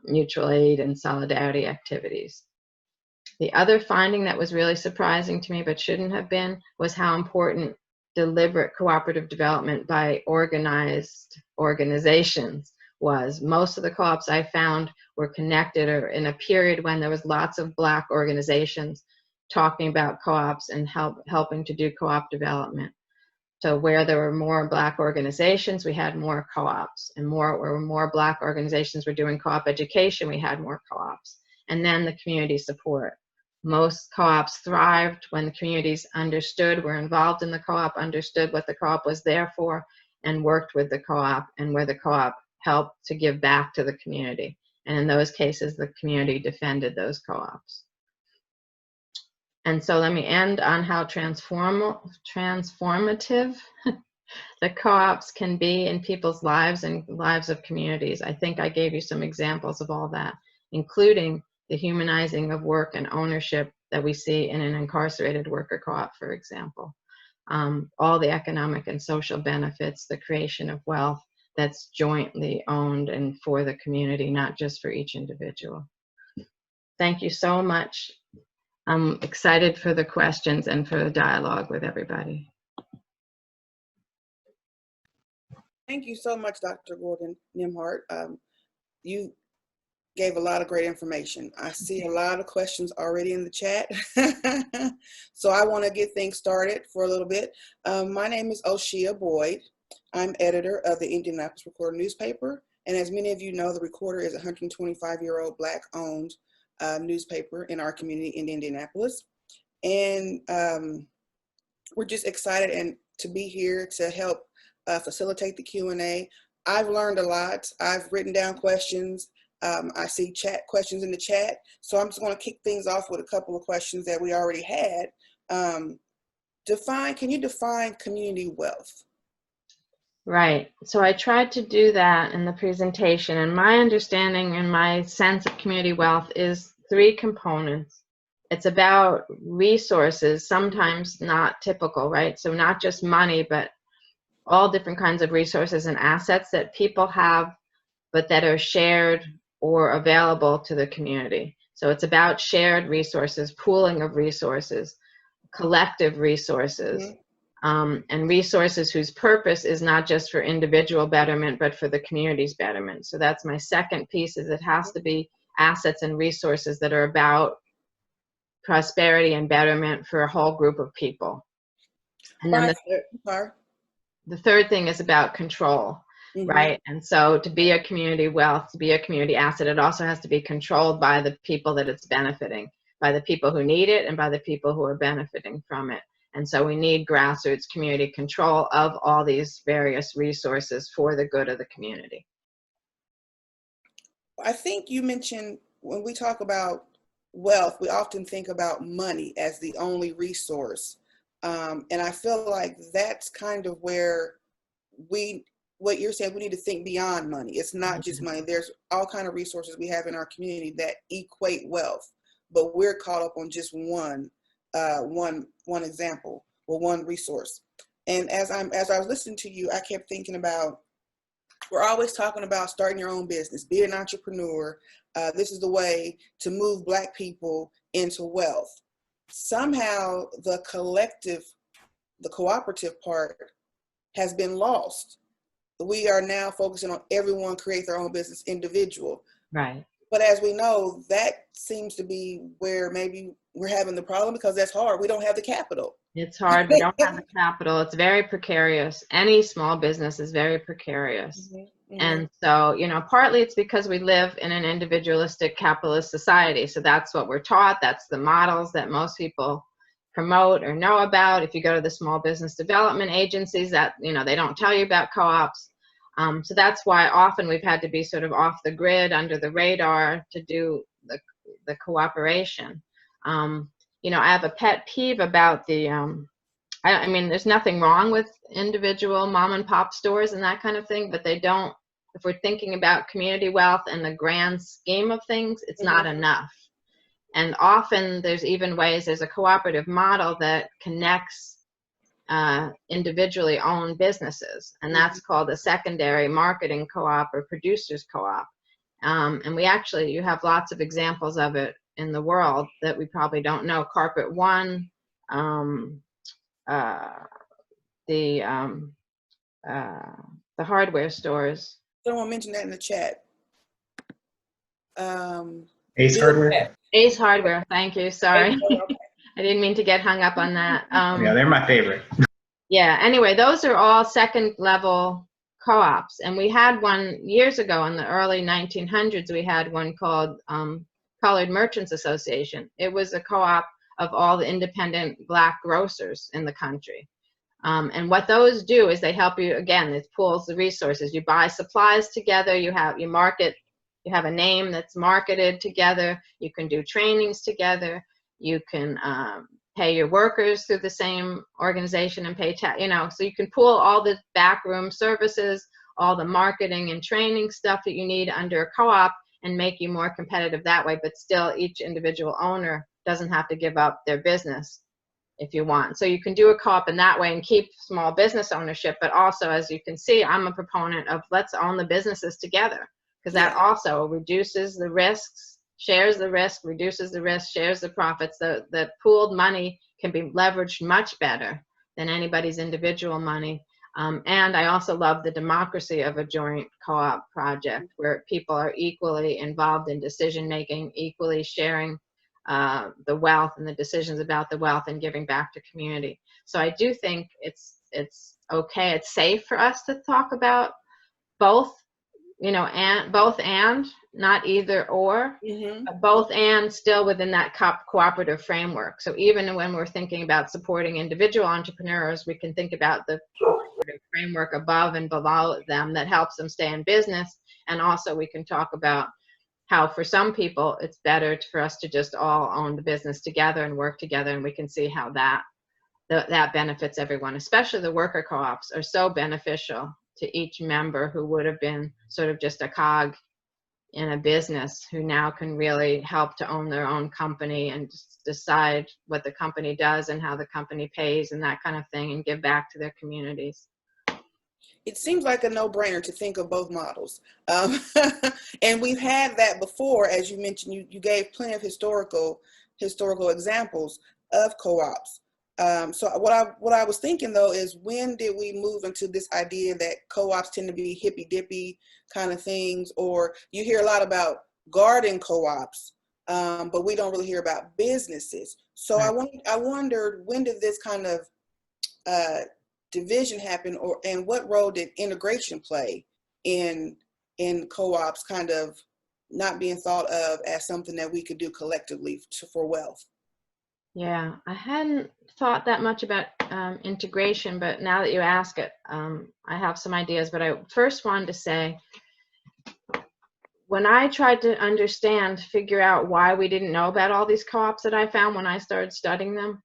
mutual aid and solidarity activities. The other finding that was really surprising to me, but shouldn't have been, was how important deliberate cooperative development by organized organizations was. Most of the co-ops I found were connected or in a period when there was lots of Black organizations talking about co-ops and helping to do co-op development. So where there were more Black organizations, we had more co-ops, and where more Black organizations were doing co-op education, we had more co-ops. And then the community support. Most co-ops thrived when the communities understood, were involved in the co-op, understood what the co-op was there for, and worked with the co-op, and where the co-op helped to give back to the community. And in those cases, the community defended those co-ops. And so let me end on how transformative the co-ops can be in people's lives and lives of communities. I think I gave you some examples of all that, including the humanizing of work and ownership that we see in an incarcerated worker co-op, for example. All the economic and social benefits, the creation of wealth that's jointly owned and for the community, not just for each individual. Thank you so much. I'm excited for the questions and for the dialogue with everybody. Thank you so much, Dr. Gordon-Nembhard. You gave a lot of great information. I see a lot of questions already in the chat. So I want to get things started for a little bit. My name is Oshia Boyd. I'm editor of the Indianapolis Recorder newspaper. And as many of you know, the Recorder is a 125-year-old Black-owned newspaper in our community in Indianapolis. And we're just excited and to be here to help facilitate the Q&A. I've learned a lot. I've written down questions. I see questions in the chat. So I'm just going to kick things off with a couple of questions that we already had. Can you define community wealth? Right. So I tried to do that in the presentation, and my understanding and my sense of community wealth is three components. It's about resources, sometimes not typical, right? So not just money, but all different kinds of resources and assets that people have, but that are shared or available to the community. So it's about shared resources, pooling of resources, collective resources, and resources whose purpose is not just for individual betterment, but for the community's betterment. So that's my second piece, is it has to be assets and resources that are about prosperity and betterment for a whole group of people. And then the third thing is about control, right? And so to be a community wealth, to be a community asset, it also has to be controlled by the people that it's benefiting, by the people who need it and by the people who are benefiting from it. And so we need grassroots community control of all these various resources for the good of the community. I think you mentioned when we talk about wealth, we often think about money as the only resource. And I feel like that's kind of where what you're saying, we need to think beyond money. It's not just money. There's all kind of resources we have in our community that equate wealth, but we're caught up on just one example or one resource. And as I was listening to you, I kept thinking about, we're always talking about starting your own business, be an entrepreneur. This is the way to move Black people into wealth. Somehow the collective, the cooperative part has been lost. We are now focusing on everyone create their own business individual. Right. But as we know, that seems to be where maybe we're having the problem, because that's hard. We don't have the capital. It's hard. We don't have the capital. It's very precarious. Any small business is very precarious. And so, you know, partly it's because we live in an individualistic capitalist society. So that's what we're taught. That's the models that most people promote or know about. If you go to the small business development agencies, that, you know, they don't tell you about co-ops. So that's why often we've had to be sort of off the grid, under the radar, to do the cooperation. You know, I have a pet peeve about the, I mean, there's nothing wrong with individual mom and pop stores and that kind of thing, but they don't, if we're thinking about community wealth and the grand scheme of things, it's not enough. And often there's even ways, there's a cooperative model that connects individually owned businesses, and that's called a secondary marketing co-op or producers co-op. And we actually, you have lots of examples of it in the world that we probably don't know. Carpet One, the hardware stores. Someone mentioned that in the chat. Ace Hardware. Ace Hardware. Thank you. Sorry. I didn't mean to get hung up on that. Yeah, they're my favorite. Yeah, anyway, those are all second level co-ops. And we had one years ago in the early 1900s, we had one called Colored Merchants Association. It was a co-op of all the independent Black grocers in the country. And what those do is they help you, again, it pools the resources. You buy supplies together, you market, you have a name that's marketed together, you can do trainings together, you can pay your workers through the same organization and pay tax, you know, so you can pool all the backroom services, all the marketing and training stuff that you need under a co-op and make you more competitive that way, but still each individual owner doesn't have to give up their business if you want. So you can do a co-op in that way and keep small business ownership, but also, as you can see, I'm a proponent of let's own the businesses together, because that also reduces the risks, shares the risk, reduces the risk, shares the profits. The pooled money can be leveraged much better than anybody's individual money. And I also love the democracy of a joint co-op project where people are equally involved in decision making, equally sharing the wealth and the decisions about the wealth and giving back to community. So I do think it's okay, it's safe for us to talk about both, you know, and both and, not either or, but both and still within that cooperative framework. So even when we're thinking about supporting individual entrepreneurs, we can think about the framework above and below them that helps them stay in business. And also we can talk about how for some people it's better for us to just all own the business together and work together, and we can see how that benefits everyone. Especially the worker co-ops are so beneficial to each member who would have been sort of just a cog in a business, who now can really help to own their own company and decide what the company does and how the company pays and that kind of thing, and give back to their communities. It seems like a no-brainer to think of both models. And we've had that before, as you mentioned. You gave plenty of historical examples of co-ops. So what I was thinking though is, when did we move into this idea that co-ops tend to be hippy-dippy kind of things? Or you hear a lot about garden co-ops, but we don't really hear about businesses. So Right. I wondered, when did this kind of division happen, and what role did integration play in co-ops kind of not being thought of as something that we could do collectively for wealth? Yeah, I hadn't thought that much about integration, but now that you ask it, I have some ideas. But I first wanted to say, when I tried to figure out why we didn't know about all these co-ops that I found when I started studying them,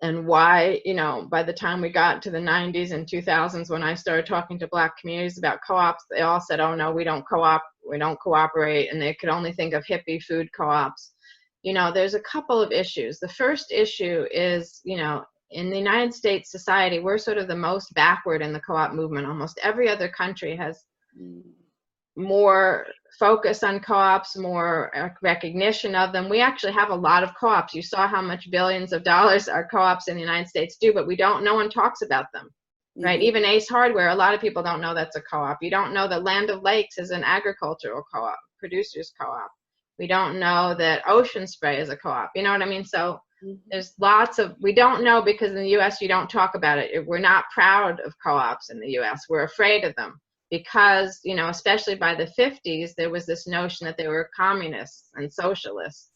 and why, by the time we got to the 90s and 2000s, when I started talking to Black communities about co-ops, they all said, oh no, we don't co-op, we don't cooperate, and they could only think of hippie food co-ops. There's a couple of issues. The first issue is, in the United States society, we're sort of the most backward in the co-op movement. Almost every other country has more focus on co-ops, more recognition of them. We actually have a lot of co-ops. You saw how much billions of dollars our co-ops in the United States do, but no one talks about them, right? Even Ace Hardware, a lot of people don't know that's a co-op. You don't know that Land of Lakes is an agricultural co-op, producers co-op. We don't know that Ocean Spray is a co-op. You know what I mean? So there's lots of, we don't know, because in the US, you don't talk about it. We're not proud of co-ops in the US. We're afraid of them because, especially by the 50s, there was this notion that they were communists and socialists.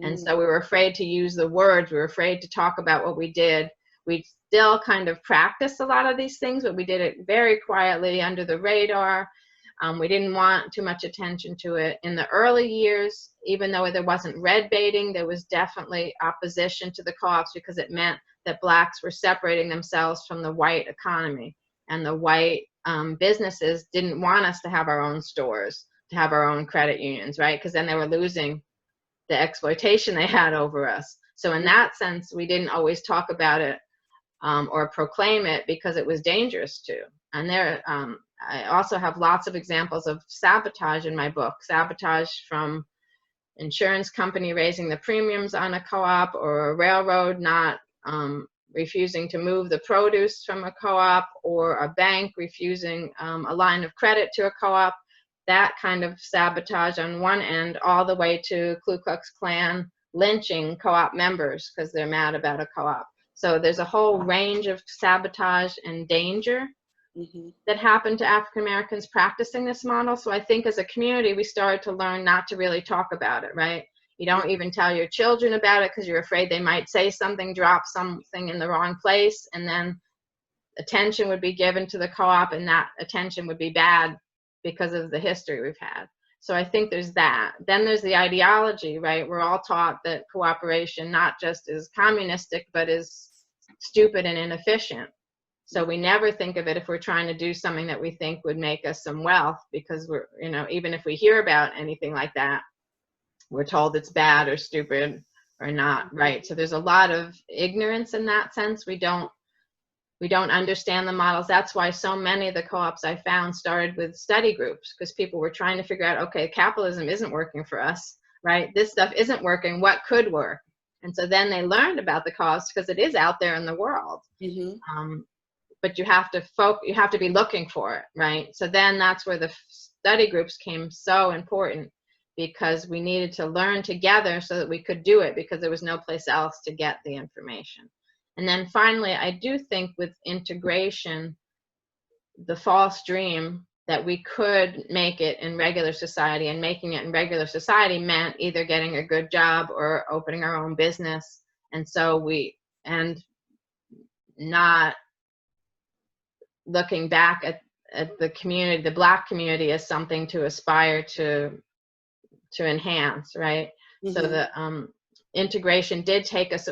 And so we were afraid to use the words. We were afraid to talk about what we did. We still kind of practiced a lot of these things, but we did it very quietly under the radar. We didn't want too much attention to it. In the early years, even though there wasn't red baiting, there was definitely opposition to the co-ops, because it meant that Blacks were separating themselves from the white economy, and the white businesses didn't want us to have our own stores, to have our own credit unions, right? Because then they were losing the exploitation they had over us. So in that sense, we didn't always talk about it or proclaim it, because it was dangerous to. And I also have lots of examples of sabotage in my book. Sabotage from insurance company raising the premiums on a co-op, or a railroad not refusing to move the produce from a co-op, or a bank refusing a line of credit to a co-op. That kind of sabotage on one end, all the way to Ku Klux Klan lynching co-op members because they're mad about a co-op. So there's a whole range of sabotage and danger that happened to African Americans practicing this model. So I think as a community, we started to learn not to really talk about it, right? You don't even tell your children about it because you're afraid they might say something, drop something in the wrong place, and then attention would be given to the co-op, and that attention would be bad because of the history we've had. So I think there's that. Then there's the ideology, right? We're all taught that cooperation not just is communistic, but is stupid and inefficient. So we never think of it if we're trying to do something that we think would make us some wealth, because we're, even if we hear about anything like that, we're told it's bad or stupid or not right. So there's a lot of ignorance in that sense. We don't understand the models. That's why so many of the co-ops I found started with study groups, because people were trying to figure out, okay, capitalism isn't working for us, right? This stuff isn't working. What could work? And so then they learned about the co-ops because it is out there in the world. But you have to be looking for it, right? So then that's where the study groups came so important, because we needed to learn together so that we could do it, because there was no place else to get the information. And then finally, I do think with integration, the false dream that we could make it in regular society, and making it in regular society meant either getting a good job or opening our own business. And so not looking back at the community, the Black community, as something to aspire to enhance, right? So the integration did take us,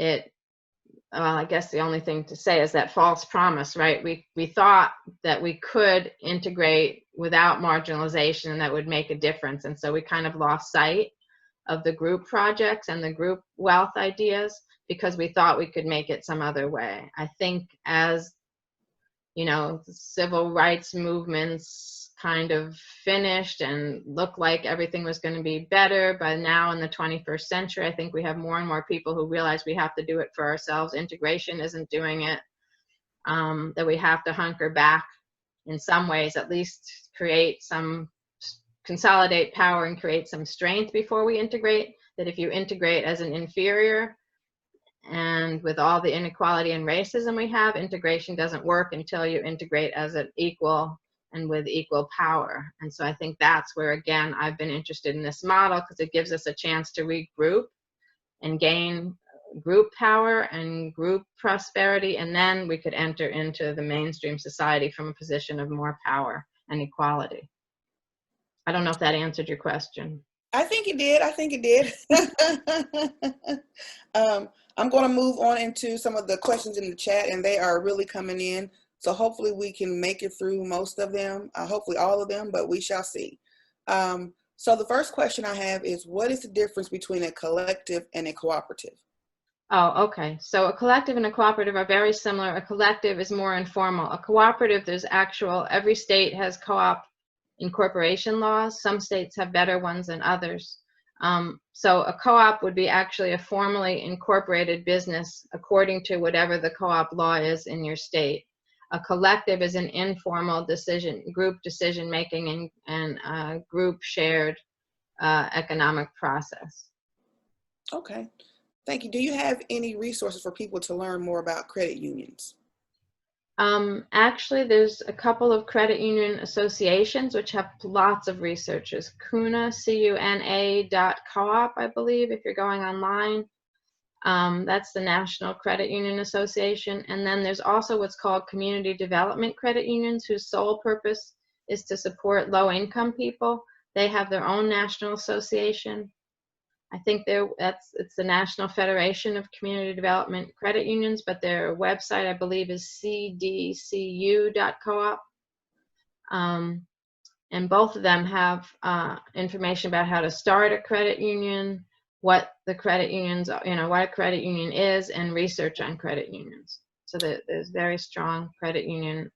it I guess the only thing to say is that false promise, right? We thought that we could integrate without marginalization and that would make a difference. And so we kind of lost sight of the group projects and the group wealth ideas because we thought we could make it some other way. I think as, you know, civil rights movements kind of finished and looked like everything was going to be better, but now in the 21st century, I think we have more and more people who realize we have to do it for ourselves. Integration isn't doing it, that we have to hunker back in some ways, at least create some, consolidate power and create some strength before we integrate, that if you integrate as an inferior, and with all the inequality and racism we have, integration doesn't work until you integrate as an equal and with equal power. And so I think that's where, again, I've been interested in this model because it gives us a chance to regroup and gain group power and group prosperity, and then we could enter into the mainstream society from a position of more power and equality. I don't know if that answered your question. I think it did. I think it did. I'm going to move on into some of the questions in the chat, and they are really coming in. So hopefully we can make it through most of them, hopefully all of them, but we shall see. So the first question I have is, what is the difference between a collective and a cooperative? Oh, okay. So a collective and a cooperative are very similar. A collective is more informal. A cooperative, there's actual, every state has co-op incorporation laws. Some states have better ones than others. So a co-op would be actually a formally incorporated business according to whatever the co-op law is in your state. A collective is an informal group decision making and group shared economic process. Okay, thank you. Do you have any resources for people to learn more about credit unions? Actually, there's a couple of credit union associations which have lots of researchers. CUNA, CUNA.coop, I believe, if you're going online. That's the National Credit Union Association. And then there's also what's called Community Development Credit Unions, whose sole purpose is to support low-income people. They have their own national association. I think it's the National Federation of Community Development Credit Unions, but their website, I believe, is cdcu.coop. And both of them have information about how to start a credit union, what the credit unions, what a credit union is, and research on credit unions. So there's very strong credit union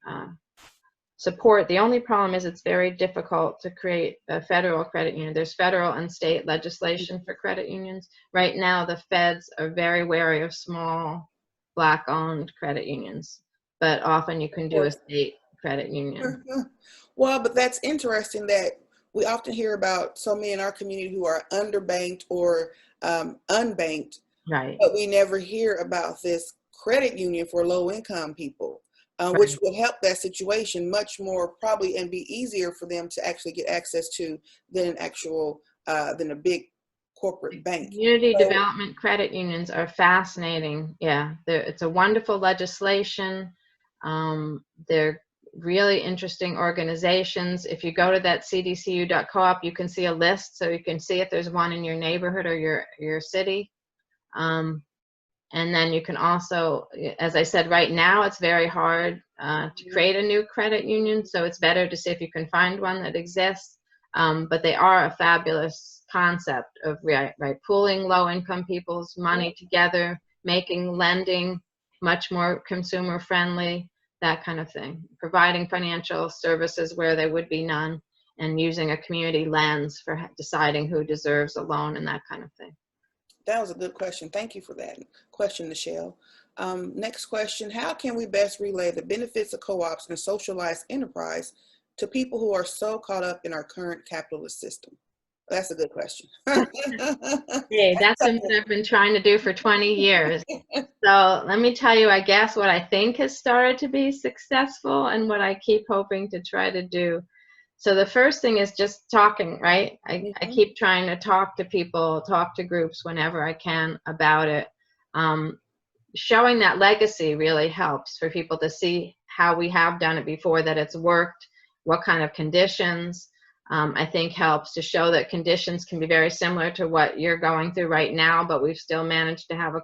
support. The only problem is it's very difficult to create a federal credit union. There's federal and state legislation for credit unions. Right now, the feds are very wary of small Black-owned credit unions, but often you can do a state credit union. Well, but that's interesting that we often hear about so many in our community who are underbanked or unbanked, Right. But we never hear about this credit union for low-income people. Right. Which would help that situation much more probably and be easier for them to actually get access to than than a big corporate bank. Community development credit unions are fascinating. Yeah, it's a wonderful legislation. They're really interesting organizations. If you go to that cdcu.coop, you can see a list, so you can see if there's one in your neighborhood or your city. And then you can also, as I said, right now it's very hard to create a new credit union, so it's better to see if you can find one that exists. But they are a fabulous concept of pooling low-income people's money together, making lending much more consumer-friendly, that kind of thing. Providing financial services where there would be none, and using a community lens for deciding who deserves a loan and that kind of thing. That was a good question. Thank you for that question, Michelle. Next question, how can we best relay the benefits of co-ops and socialized enterprise to people who are so caught up in our current capitalist system? That's a good question. Hey, that's what I've been trying to do for 20 years. So let me tell you, I guess what I think has started to be successful and what I keep hoping to try to do. So the first thing is just talking, right? I keep trying to talk to people, talk to groups whenever I can about it. Showing that legacy really helps for people to see how we have done it before, that it's worked, what kind of conditions. I think helps to show that conditions can be very similar to what you're going through right now, but we've still managed to have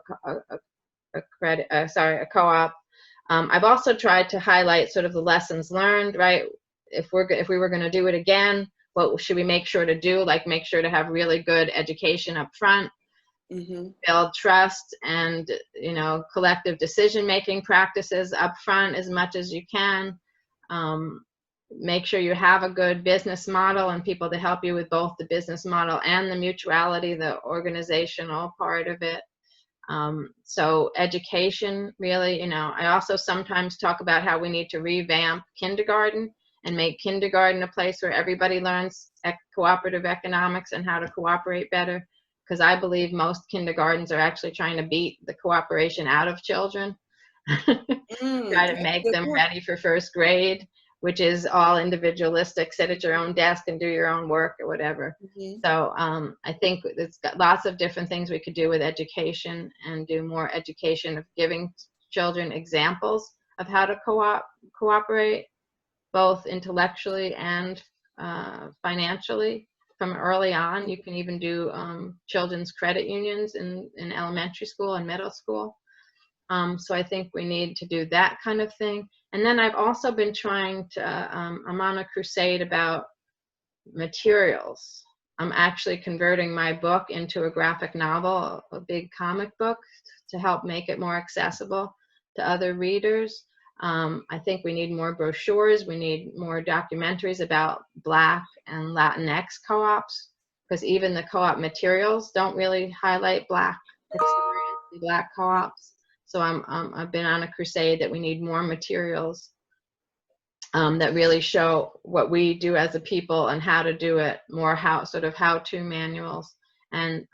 a a co-op. I've also tried to highlight sort of the lessons learned, right? If we were going to do it again, what should we make sure to do? Like make sure to have really good education up front, build trust and, collective decision-making practices up front as much as you can. Make sure you have a good business model and people to help you with both the business model and the mutuality, the organizational part of it. So education, really, I also sometimes talk about how we need to revamp kindergarten and make kindergarten a place where everybody learns cooperative economics and how to cooperate better, because I believe most kindergartens are actually trying to beat the cooperation out of children. Try to make them ready for first grade, which is all individualistic, sit at your own desk and do your own work or whatever. So I think it's got lots of different things we could do with education and do more education of giving children examples of how to cooperate, both intellectually and financially from early on. You can even do children's credit unions in elementary school and middle school. So I think we need to do that kind of thing. And then I've also been trying to, I'm on a crusade about materials. I'm actually converting my book into a graphic novel, a big comic book, to help make it more accessible to other readers. I think we need more brochures. We need more documentaries about Black and Latinx co-ops, because even the co-op materials don't really highlight Black experience, Black co-ops. So I've been on a crusade that we need more materials that really show what we do as a people and how to do it, more how-to manuals, and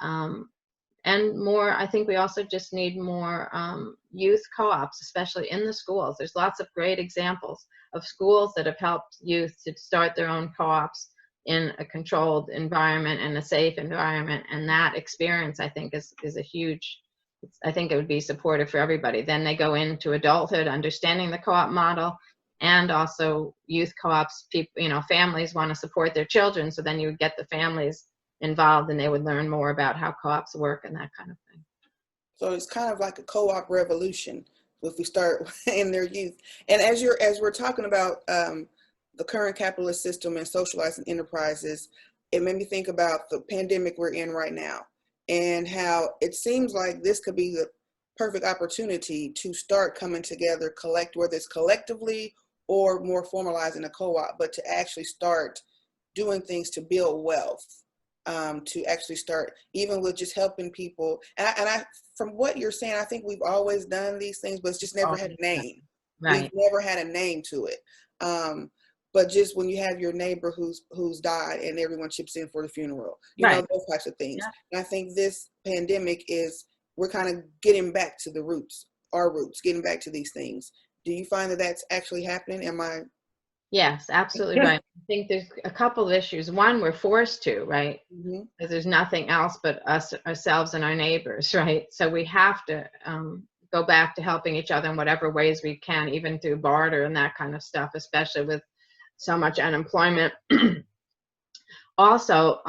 more. I think we also just need more youth co-ops, especially in the schools. There's lots of great examples of schools that have helped youth to start their own co-ops in a controlled environment and a safe environment, and that experience I think is a huge. I think it would be supportive for everybody. Then they go into adulthood understanding the co-op model, and also youth co-ops, people, families want to support their children, so then you would get the families involved and they would learn more about how co-ops work and that kind of thing. So it's kind of like a co-op revolution if we start in their youth. And as we're talking about the current capitalist system and socializing enterprises, it made me think about the pandemic we're in right now, and how it seems like this could be the perfect opportunity to start coming together, whether it's collectively or more formalizing a co-op, but to actually start doing things to build wealth, to actually start even with just helping people. And I, from what you're saying, I think we've always done these things, but it's just never had a name. Right. We've never had a name to it. But just when you have your neighbor who's died and everyone chips in for the funeral, you know, those types of things. Yeah. And I think this pandemic we're kind of getting back to the roots, our roots, getting back to these things. Do you find that that's actually happening? Am I? Yes, absolutely right. I think there's a couple of issues. One, we're forced to, right? Because there's nothing else but ourselves and our neighbors, right? So we have to go back to helping each other in whatever ways we can, even through barter and that kind of stuff, especially with so much unemployment. Also,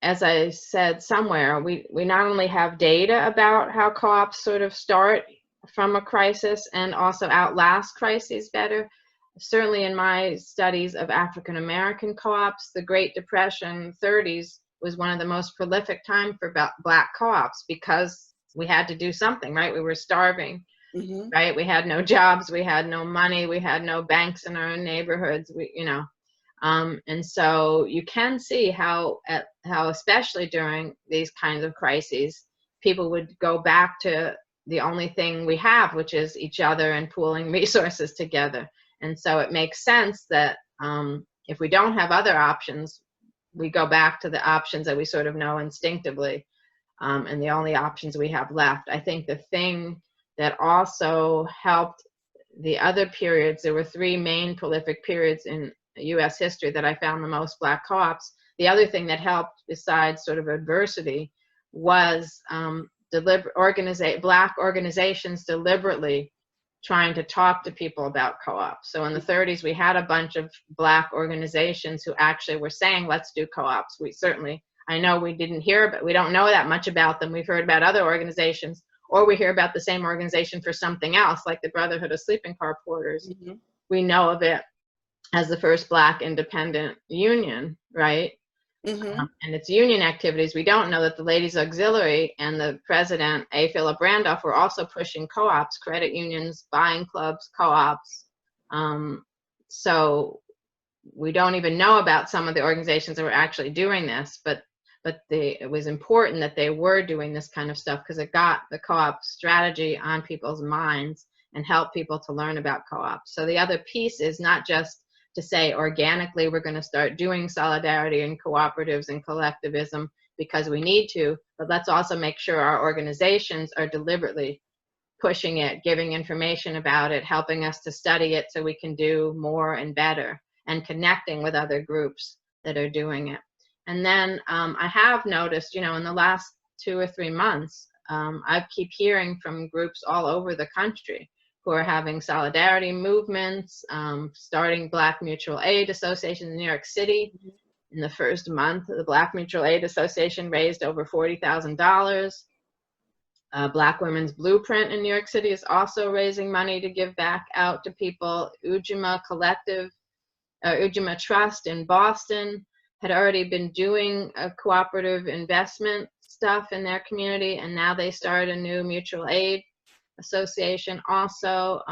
as I said somewhere, we not only have data about how co-ops sort of start from a crisis and also outlast crises better. Certainly in my studies of African American co-ops, the Great Depression, 30s, was one of the most prolific time for Black co-ops, because we had to do something, right? We were starving. Right? We had no jobs, we had no money, we had no banks in our neighborhoods, and so you can see how especially during these kinds of crises, people would go back to the only thing we have, which is each other and pooling resources together. And so it makes sense that if we don't have other options, we go back to the options that we sort of know instinctively, and the only options we have left. I think the thing that also helped the other periods, there were 3 main prolific periods in U.S. history that I found the most Black co-ops. The other thing that helped, besides sort of adversity, was Black organizations deliberately trying to talk to people about co-ops. So in the 30s, we had a bunch of Black organizations who actually were saying, let's do co-ops. I know we didn't hear, but we don't know that much about them. We've heard about other organizations, or we hear about the same organization for something else, like the Brotherhood of Sleeping Car Porters. Mm-hmm. We know of it as the first Black independent union, right? Mm-hmm. And its union activities. We don't know that the Ladies Auxiliary and the president, A. Philip Randolph, were also pushing co-ops, credit unions, buying clubs, co-ops. So we don't even know about some of the organizations that were actually doing this, but it was important that they were doing this kind of stuff because it got the co-op strategy on people's minds and helped people to learn about co-ops. So the other piece is not just to say organically we're going to start doing solidarity and cooperatives and collectivism because we need to, but let's also make sure our organizations are deliberately pushing it, giving information about it, helping us to study it so we can do more and better, and connecting with other groups that are doing it. And then I have noticed, in the last 2 or 3 months, I keep hearing from groups all over the country who are having solidarity movements, starting Black Mutual Aid Association in New York City. In the first month, the Black Mutual Aid Association raised over $40,000. Black Women's Blueprint in New York City is also raising money to give back out to people. Ujima Trust in Boston had already been doing a cooperative investment stuff in their community, and now they started a new mutual aid association. Also,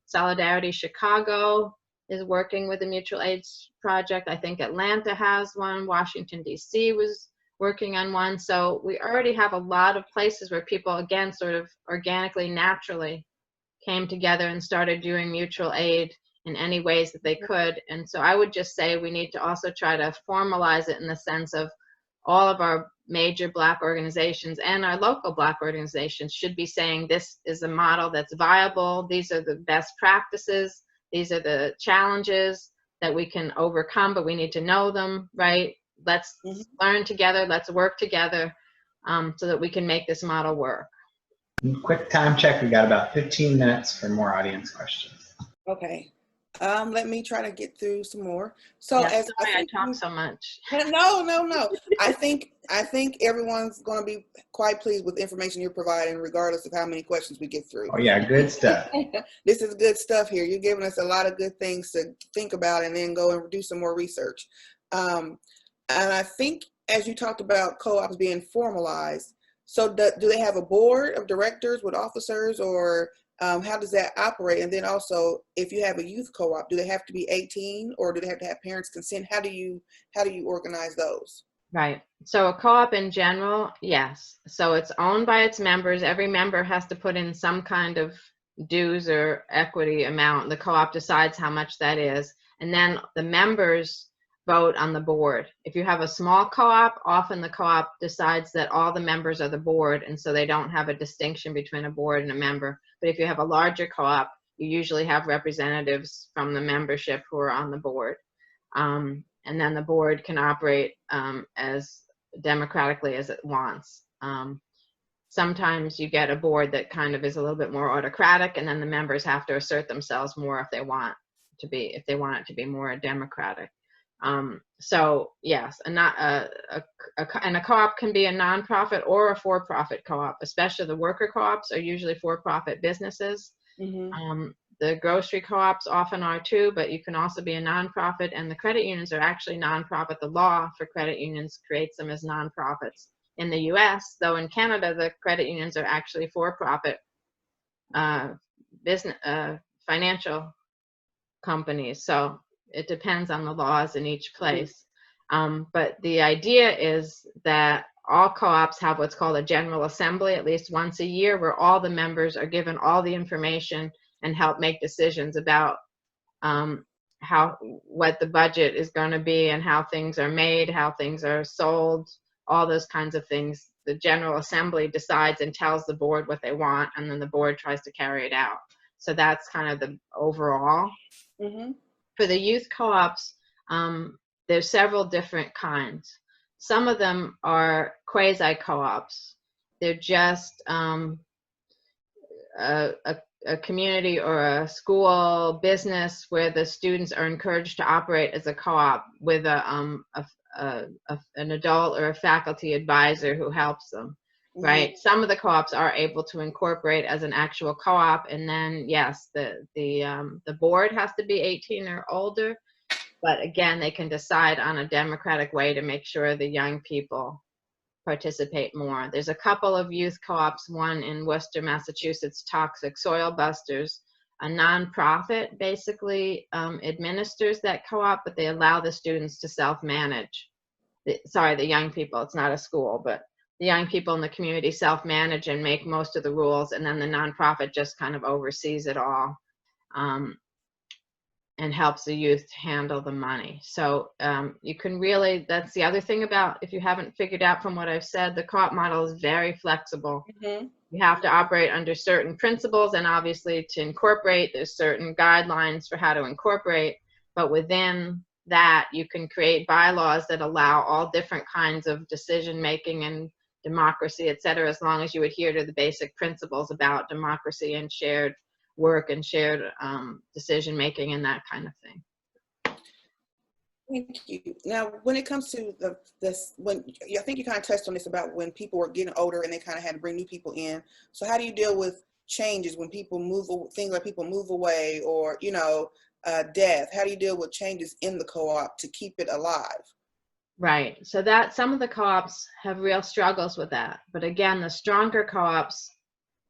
Solidarity Chicago is working with a mutual aid project. I think Atlanta has one. Washington, D.C. was working on one. So we already have a lot of places where people, again, sort of organically, naturally came together and started doing mutual aid in any ways that they could. And so I would just say we need to also try to formalize it in the sense of all of our major Black organizations and our local Black organizations should be saying this is a model that's viable. These are the best practices. These are the challenges that we can overcome, but we need to know them, right? Let's learn together. Let's work together so that we can make this model work. Quick time check. We got about 15 minutes for more audience questions. Okay. Let me try to get through some more. So Yeah, as sorry, I talk so much. No. I think everyone's going to be quite pleased with the information you're providing, regardless of how many questions we get through. Oh yeah, good stuff. This is good stuff here. You're giving us a lot of good things to think about and then go and do some more research. And I think as you talked about co-ops being formalized, so do they have a board of directors with officers, or how does that operate? And then also, if you have a youth co-op, do they have to be 18 or do they have to have parents' consent? How do you organize those? Right. So a co-op in general, yes. So it's owned by its members. Every member has to put in some kind of dues or equity amount. The co-op decides how much that is. And then the members vote on the board. If you have a small co-op, often the co-op decides that all the members are the board, and so they don't have a distinction between a board and a member. But if you have a larger co-op, you usually have representatives from the membership who are on the board. And then the board can operate as democratically as it wants. Sometimes you get a board that kind of is a little bit more autocratic, and then the members have to assert themselves more if they want it to be more democratic. So yes, and a co-op can be a nonprofit or a for-profit co-op. Especially the worker co-ops are usually for-profit businesses. The grocery co-ops often are too, but you can also be a nonprofit, and the credit unions are actually nonprofit. The law for credit unions creates them as nonprofits in the US, though in Canada the credit unions are actually for-profit business financial companies. So it depends on the laws in each place. But the idea is that all co-ops have what's called a general assembly at least once a year, where all the members are given all the information and help make decisions about what the budget is going to be and how things are made, how things are sold, all those kinds of things. The General Assembly decides and tells the board what they want, and then the board tries to carry it out. So that's kind of the overall. For the youth co-ops, there's several different kinds. Some of them are quasi-co-ops. They're just a community or a school business where the students are encouraged to operate as a co-op with an adult or a faculty advisor who helps them. right? Some of the co-ops are able to incorporate as an actual co-op, and then yes, the board has to be 18 or older, but again, they can decide on a democratic way to make sure the young people participate more. There's a couple of youth co-ops, one in Worcester, Massachusetts, Toxic Soil Busters. A nonprofit basically administers that co-op, but they allow the students to self-manage. The young people, it's not a school, but the young people in the community self-manage and make most of the rules, and then the nonprofit just kind of oversees it all. And helps the youth handle the money. So you can really, that's the other thing about, if you haven't figured out from what I've said, the co-op model is very flexible. You have to operate under certain principles, and obviously to incorporate, there's certain guidelines for how to incorporate, but within that you can create bylaws that allow all different kinds of decision making and democracy, et cetera, as long as you adhere to the basic principles about democracy and shared work and shared decision making and that kind of thing. Thank you. Now, when it comes to I think you kind of touched on this about when people were getting older and they kind of had to bring new people in. So how do you deal with changes when people move, things like people move away, or death? How do you deal with changes in the co-op to keep it alive? Right. So that some of the co-ops have real struggles with that, but again, the stronger co-ops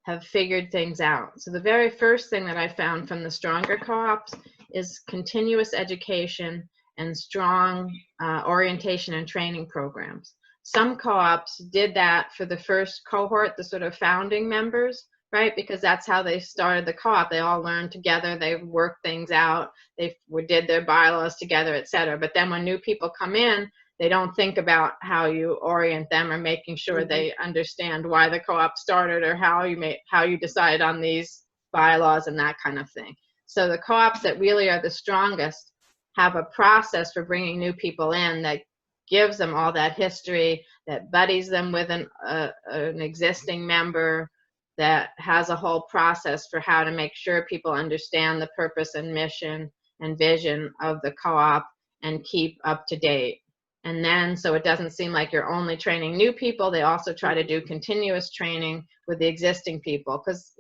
have figured things out. So the very first thing that I found from the stronger co-ops is continuous education and strong orientation and training programs. Some co-ops did that for the first cohort, the sort of founding members, right? Because that's how they started the co-op. They all learned together, they worked things out, they did their bylaws together, et cetera. But then when new people come in, they don't think about how you orient them or making sure they understand why the co-op started or how you decide on these bylaws and that kind of thing. So the co-ops that really are the strongest have a process for bringing new people in that gives them all that history, that buddies them with an existing member, that has a whole process for how to make sure people understand the purpose and mission and vision of the co-op and keep up to date. And then, so it doesn't seem like you're only training new people, they also try to do continuous training with the existing people, because,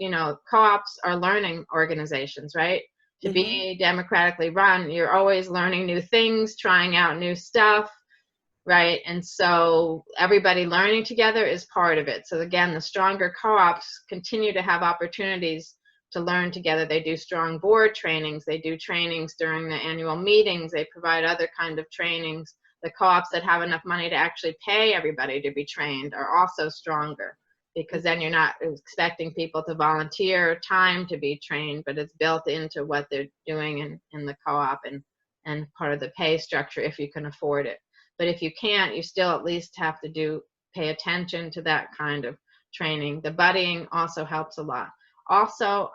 co-ops are learning organizations, right? To be democratically run, you're always learning new things, trying out new stuff, right? And so everybody learning together is part of it. So again, the stronger co-ops continue to have opportunities to learn together. They do strong board trainings, they do trainings during the annual meetings, they provide other kind of trainings. The co-ops that have enough money to actually pay everybody to be trained are also stronger, because then you're not expecting people to volunteer time to be trained, but it's built into what they're doing in the co-op and part of the pay structure if you can afford it. But if you can't, you still at least have to pay attention to that kind of training. The buddying also helps a lot. Also,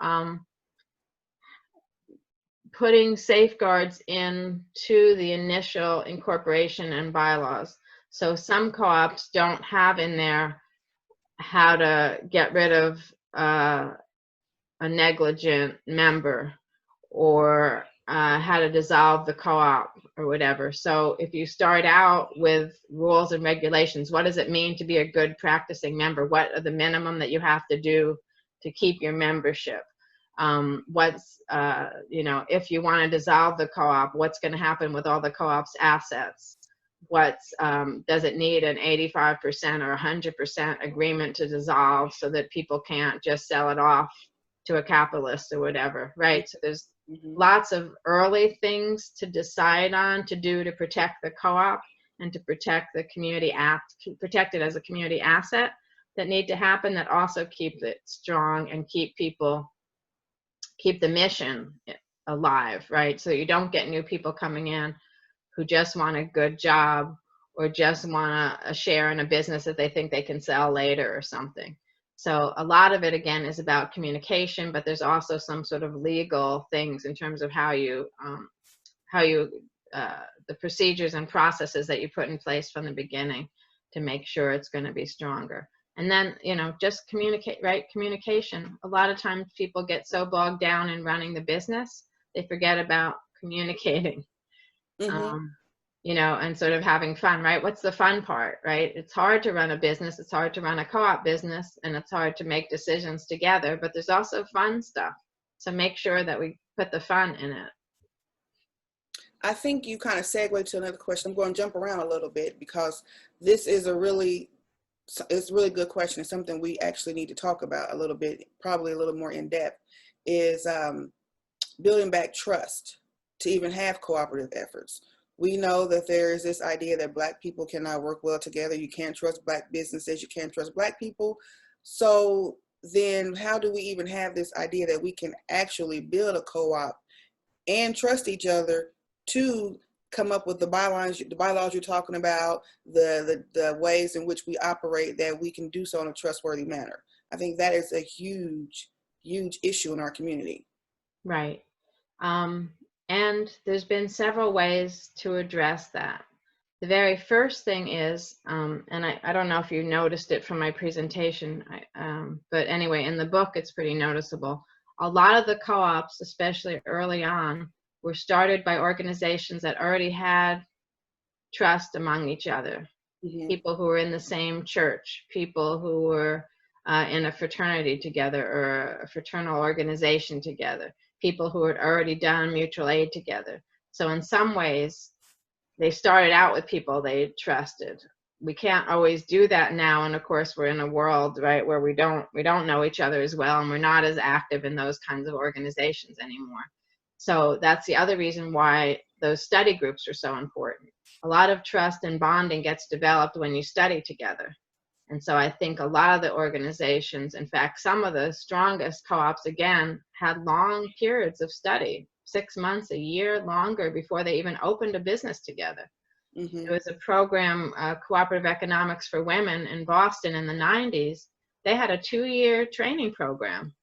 putting safeguards into the initial incorporation and bylaws. So some co-ops don't have in there how to get rid of a negligent member, or how to dissolve the co-op or whatever. So if you start out with rules and regulations, what does it mean to be a good practicing member? What are the minimum that you have to do to keep your membership? If you want to dissolve the co-op, what's going to happen with all the co-op's assets? Does it need an 85% or 100% agreement to dissolve so that people can't just sell it off to a capitalist or whatever, right? So there's lots of early things to decide on to do to protect the co-op and to protect the community protect it as a community asset that need to happen, that also keep it strong and keep the mission alive, right? So you don't get new people coming in who just want a good job or just want a share in a business that they think they can sell later or something. So a lot of it, again, is about communication, but there's also some sort of legal things in terms of the procedures and processes that you put in place from the beginning to make sure it's going to be stronger. And then, just communicate, right? Communication. A lot of times people get so bogged down in running the business, they forget about communicating. you know, and sort of having fun, right? What's the fun part, right? It's hard to run a business, it's hard to run a co-op business, and it's hard to make decisions together, but there's also fun stuff. So make sure that we put the fun in it. I think you kind of segue to another question. I'm going to jump around a little bit because this is it's a really good question. It's something we actually need to talk about a little bit, probably a little more in depth, is building back trust to even have cooperative efforts. We know that there is this idea that Black people cannot work well together. You can't trust Black businesses. You can't trust Black people. So then how do we even have this idea that we can actually build a co-op and trust each other to come up with the bylaws you're talking about, the ways in which we operate, that we can do so in a trustworthy manner? I think that is a huge issue in our community. Right. And there's been several ways to address that. The very first thing is, and I don't know if you noticed it from my presentation, but anyway, in the book, it's pretty noticeable. A lot of the co-ops, especially early on, were started by organizations that already had trust among each other. Mm-hmm. People who were in the same church, people who were in a fraternity together or a fraternal organization together, people who had already done mutual aid together. So in some ways, they started out with people they trusted. We can't always do that now, and of course we're in a world, right, where we don't know each other as well, and we're not as active in those kinds of organizations anymore. So that's the other reason why those study groups are so important. A lot of trust and bonding gets developed when you study together. And so I think a lot of the organizations, in fact, some of the strongest co-ops, again, had long periods of study, 6 months, a year, longer, before they even opened a business together. Mm-hmm. There was a program, Cooperative Economics for Women in Boston in the 90s. They had a 2-year training program,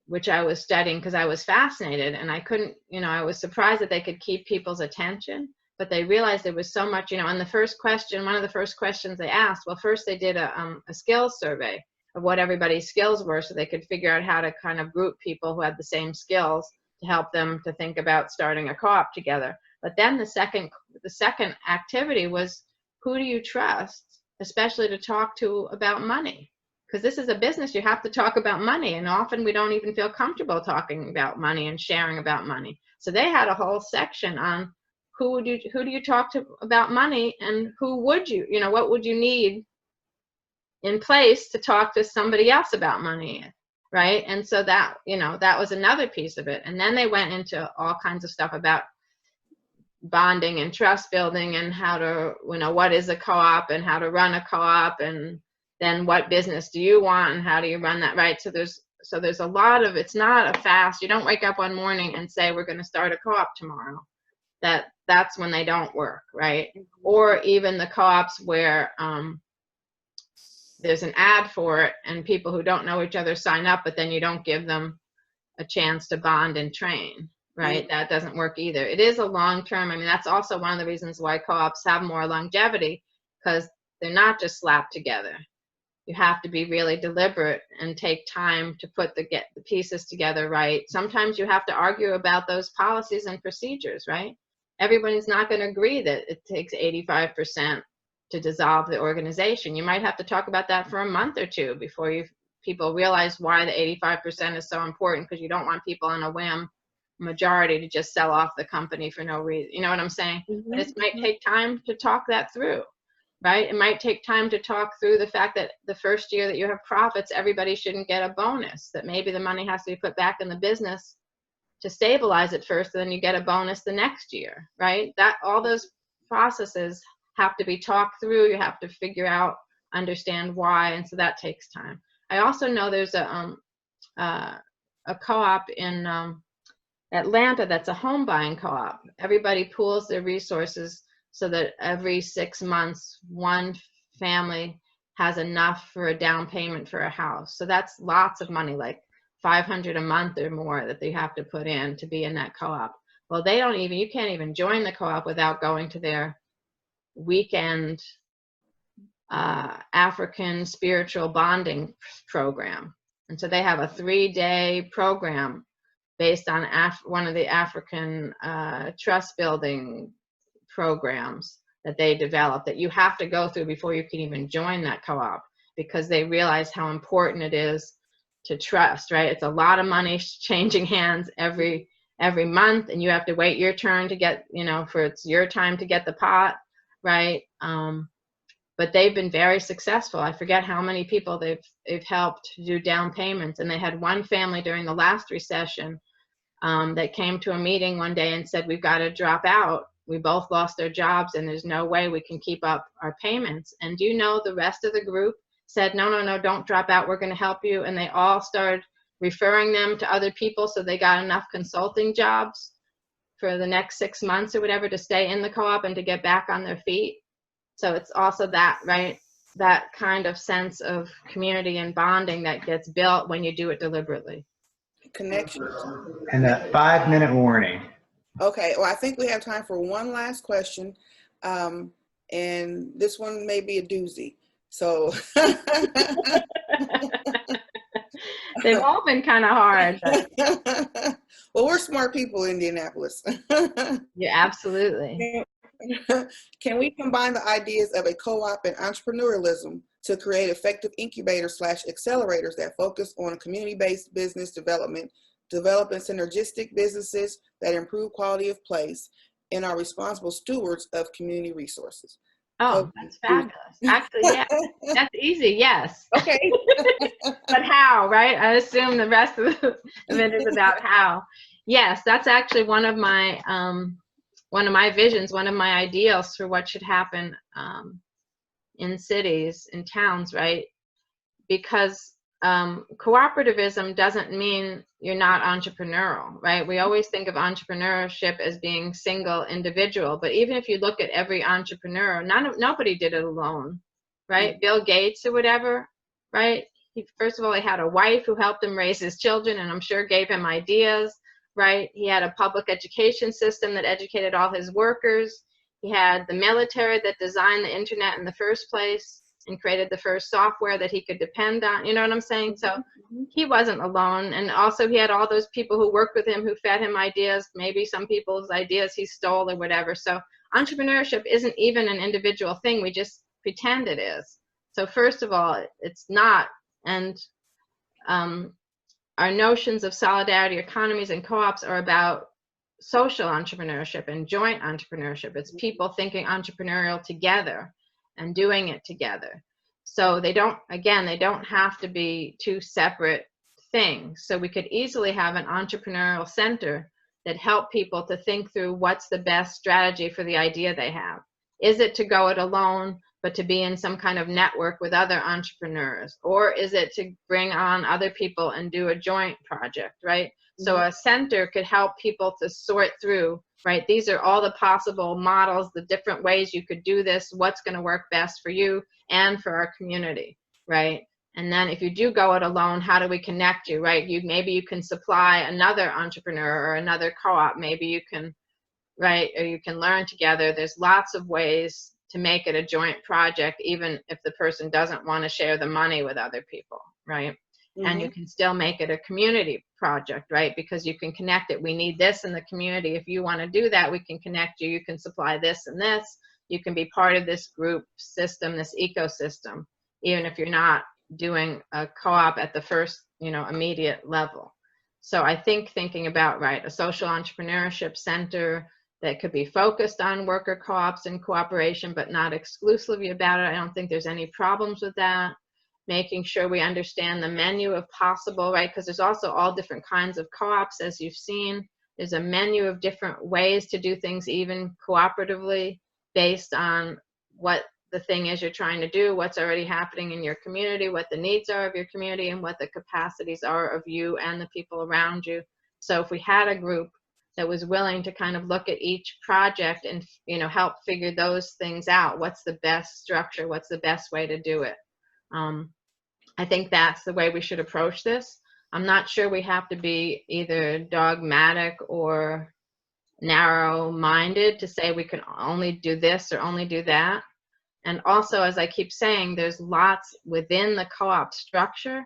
which I was studying because I was fascinated, and I couldn't, you know, I was surprised that they could keep people's attention, but they realized there was so much, you know, and the first question, one of the first questions they asked, well, first they did a skills survey of what everybody's skills were so they could figure out how to kind of group people who had the same skills to help them to think about starting a co-op together. But then the second activity was, who do you trust, especially to talk to about money? Because this is a business, you have to talk about money, and often we don't even feel comfortable talking about money and sharing about money. So they had a whole section on who do you talk to about money, and who would you, you know, what would you need in place to talk to somebody else about money, right? And so that, you know, that was another piece of it. And then they went into all kinds of stuff about bonding and trust building and how to, you know, what is a co-op and how to run a co-op, and then what business do you want and how do you run that, right? So there's a lot of, it's not a fast, you don't wake up one morning and say, we're going to start a co-op tomorrow. That's when they don't work, right? Or even the co-ops where there's an ad for it and people who don't know each other sign up, but then you don't give them a chance to bond and train, right? Mm-hmm. That doesn't work either. It is a long-term, I mean, that's also one of the reasons why co-ops have more longevity, because they're not just slapped together. You have to be really deliberate and take time to get the pieces together, right? Sometimes you have to argue about those policies and procedures, right? Everybody's not going to agree that it takes 85% to dissolve the organization. You might have to talk about that for a month or two before people realize why the 85% is so important, because you don't want people on a whim majority to just sell off the company for no reason. You know what I'm saying? Mm-hmm. But it might take time to talk that through, right? It might take time to talk through the fact that the first year that you have profits, everybody shouldn't get a bonus, that maybe the money has to be put back in the business to stabilize it first, and then you get a bonus the next year, right? That all those processes have to be talked through. You have to figure out, understand why, and so that takes time. I also know there's a co-op in Atlanta that's a home buying co-op. Everybody pools their resources so that every 6 months, one family has enough for a down payment for a house. So that's lots of money, like $500 a month or more that they have to put in to be in that co-op. Well, you can't even join the co-op without going to their weekend African spiritual bonding program. And so they have a 3-day program based on one of the African trust building programs that they develop that you have to go through before you can even join that co-op, because they realize how important it is to trust, right? It's a lot of money changing hands every month, and you have to wait your turn to get, for it's your time to get the pot, right? But they've been very successful. I forget how many people they've helped do down payments. And they had one family during the last recession that came to a meeting one day and said, we've got to drop out. We both lost our jobs and there's no way we can keep up our payments. And do you know the rest of the group said, no, don't drop out. We're going to help you. And they all started referring them to other people. So they got enough consulting jobs for the next 6 months or whatever to stay in the co-op and to get back on their feet. So it's also that, right? That kind of sense of community and bonding that gets built when you do it deliberately. Connections. And a 5-minute warning. Okay, well, I think we have time for one last question. And this one may be a doozy. So they've all been kind of hard. Well, we're smart people in Indianapolis. Yeah, absolutely. Can we combine the ideas of a co-op and entrepreneurialism to create effective incubators / accelerators that focus on community-based business development, developing synergistic businesses that improve quality of place, and are responsible stewards of community resources? Oh, that's fabulous. Actually, yeah, that's easy, yes. Okay. But how, right? I assume the rest of it is about how. Yes, that's actually one of my visions, one of my ideals for what should happen in cities, in towns, right? Because cooperativism doesn't mean you're not entrepreneurial, right? We always think of entrepreneurship as being single individual, but even if you look at every entrepreneur, nobody did it alone, right? Mm-hmm. Bill Gates or whatever, right? First of all, he had a wife who helped him raise his children, and I'm sure gave him ideas, right? He had a public education system that educated all his workers. He had the military that designed the internet in the first place and created the first software that he could depend on. You know what I'm saying? So he wasn't alone. And also he had all those people who worked with him, who fed him ideas, maybe some people's ideas he stole or whatever. So entrepreneurship isn't even an individual thing. We just pretend it is. So first of all, it's not. And our notions of solidarity economies and co-ops are about social entrepreneurship and joint entrepreneurship. It's people thinking entrepreneurial together and doing it together. So they don't have to be two separate things. So we could easily have an entrepreneurial center that help people to think through what's the best strategy for the idea they have. Is it to go it alone, but to be in some kind of network with other entrepreneurs? Or is it to bring on other people and do a joint project, right? Mm-hmm. So a center could help people to sort through, right? These are all the possible models, the different ways you could do this, what's going to work best for you and for our community, right? And then if you do go it alone, how do we connect you, right? Maybe you can supply another entrepreneur or another co-op. Maybe you can, right? Or you can learn together. There's lots of ways to make it a joint project, even if the person doesn't want to share the money with other people, right? Mm-hmm. And you can still make it a community project, right? Because you can connect it. We need this in the community. If you want to do that, we can connect you. You can supply this and this. You can be part of this group system, this ecosystem, even if you're not doing a co-op at the first, immediate level. So I think thinking about, right, a social entrepreneurship center that could be focused on worker co-ops and cooperation, but not exclusively about it. I don't think there's any problems with that. Making sure we understand the menu of possible, right? Because there's also all different kinds of co-ops, as you've seen. There's a menu of different ways to do things, even cooperatively, based on what the thing is you're trying to do, what's already happening in your community, what the needs are of your community, and what the capacities are of you and the people around you. So if we had a group that was willing to kind of look at each project and, help figure those things out, what's the best structure, what's the best way to do it? I think that's the way we should approach this. I'm not sure we have to be either dogmatic or narrow-minded to say we can only do this or only do that. And also, as I keep saying, there's lots within the co-op structure.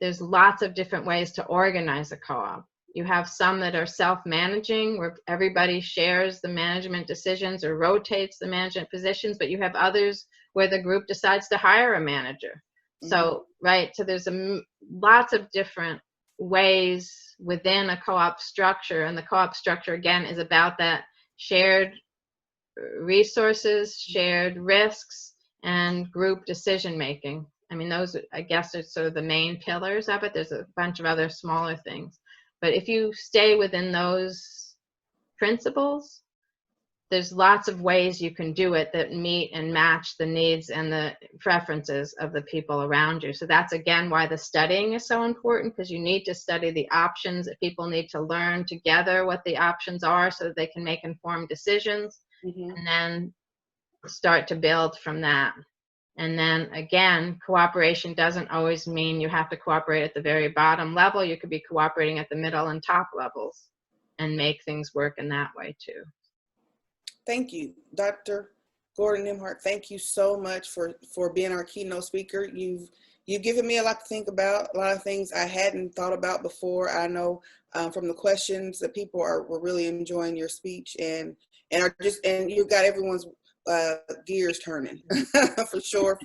There's lots of different ways to organize a co-op. You have some that are self-managing, where everybody shares the management decisions or rotates the management positions, but you have others where the group decides to hire a manager. So, right, so there's lots of different ways within a co-op structure, and the co-op structure, again, is about that shared resources, shared risks, and group decision making. I mean, those, I guess, are sort of the main pillars of it. There's a bunch of other smaller things. But if you stay within those principles, there's lots of ways you can do it that meet and match the needs and the preferences of the people around you. So that's, again, why the studying is so important, because you need to study the options. That people need to learn together what the options are so that they can make informed decisions, and then start to build from that. And then, again, cooperation doesn't always mean you have to cooperate at the very bottom level. You could be cooperating at the middle and top levels and make things work in that way too. Thank you, Dr. Gordon-Nembhard. Thank you so much for being our keynote speaker. You've given me a lot to think about, a lot of things I hadn't thought about before. I know from the questions that people were really enjoying your speech, and you've got everyone's gears turning for sure.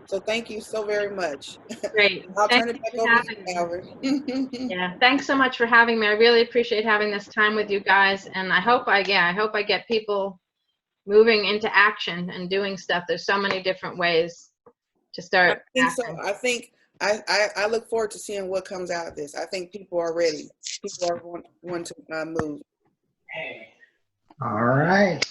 So thank you so very much. Great. I'll turn it back over to you, Albert. Yeah, thanks so much for having me. I really appreciate having this time with you guys, and I hope I get people moving into action and doing stuff. There's so many different ways to start. I think so. I think I look forward to seeing what comes out of this. I think people are ready. People are want to move. All right.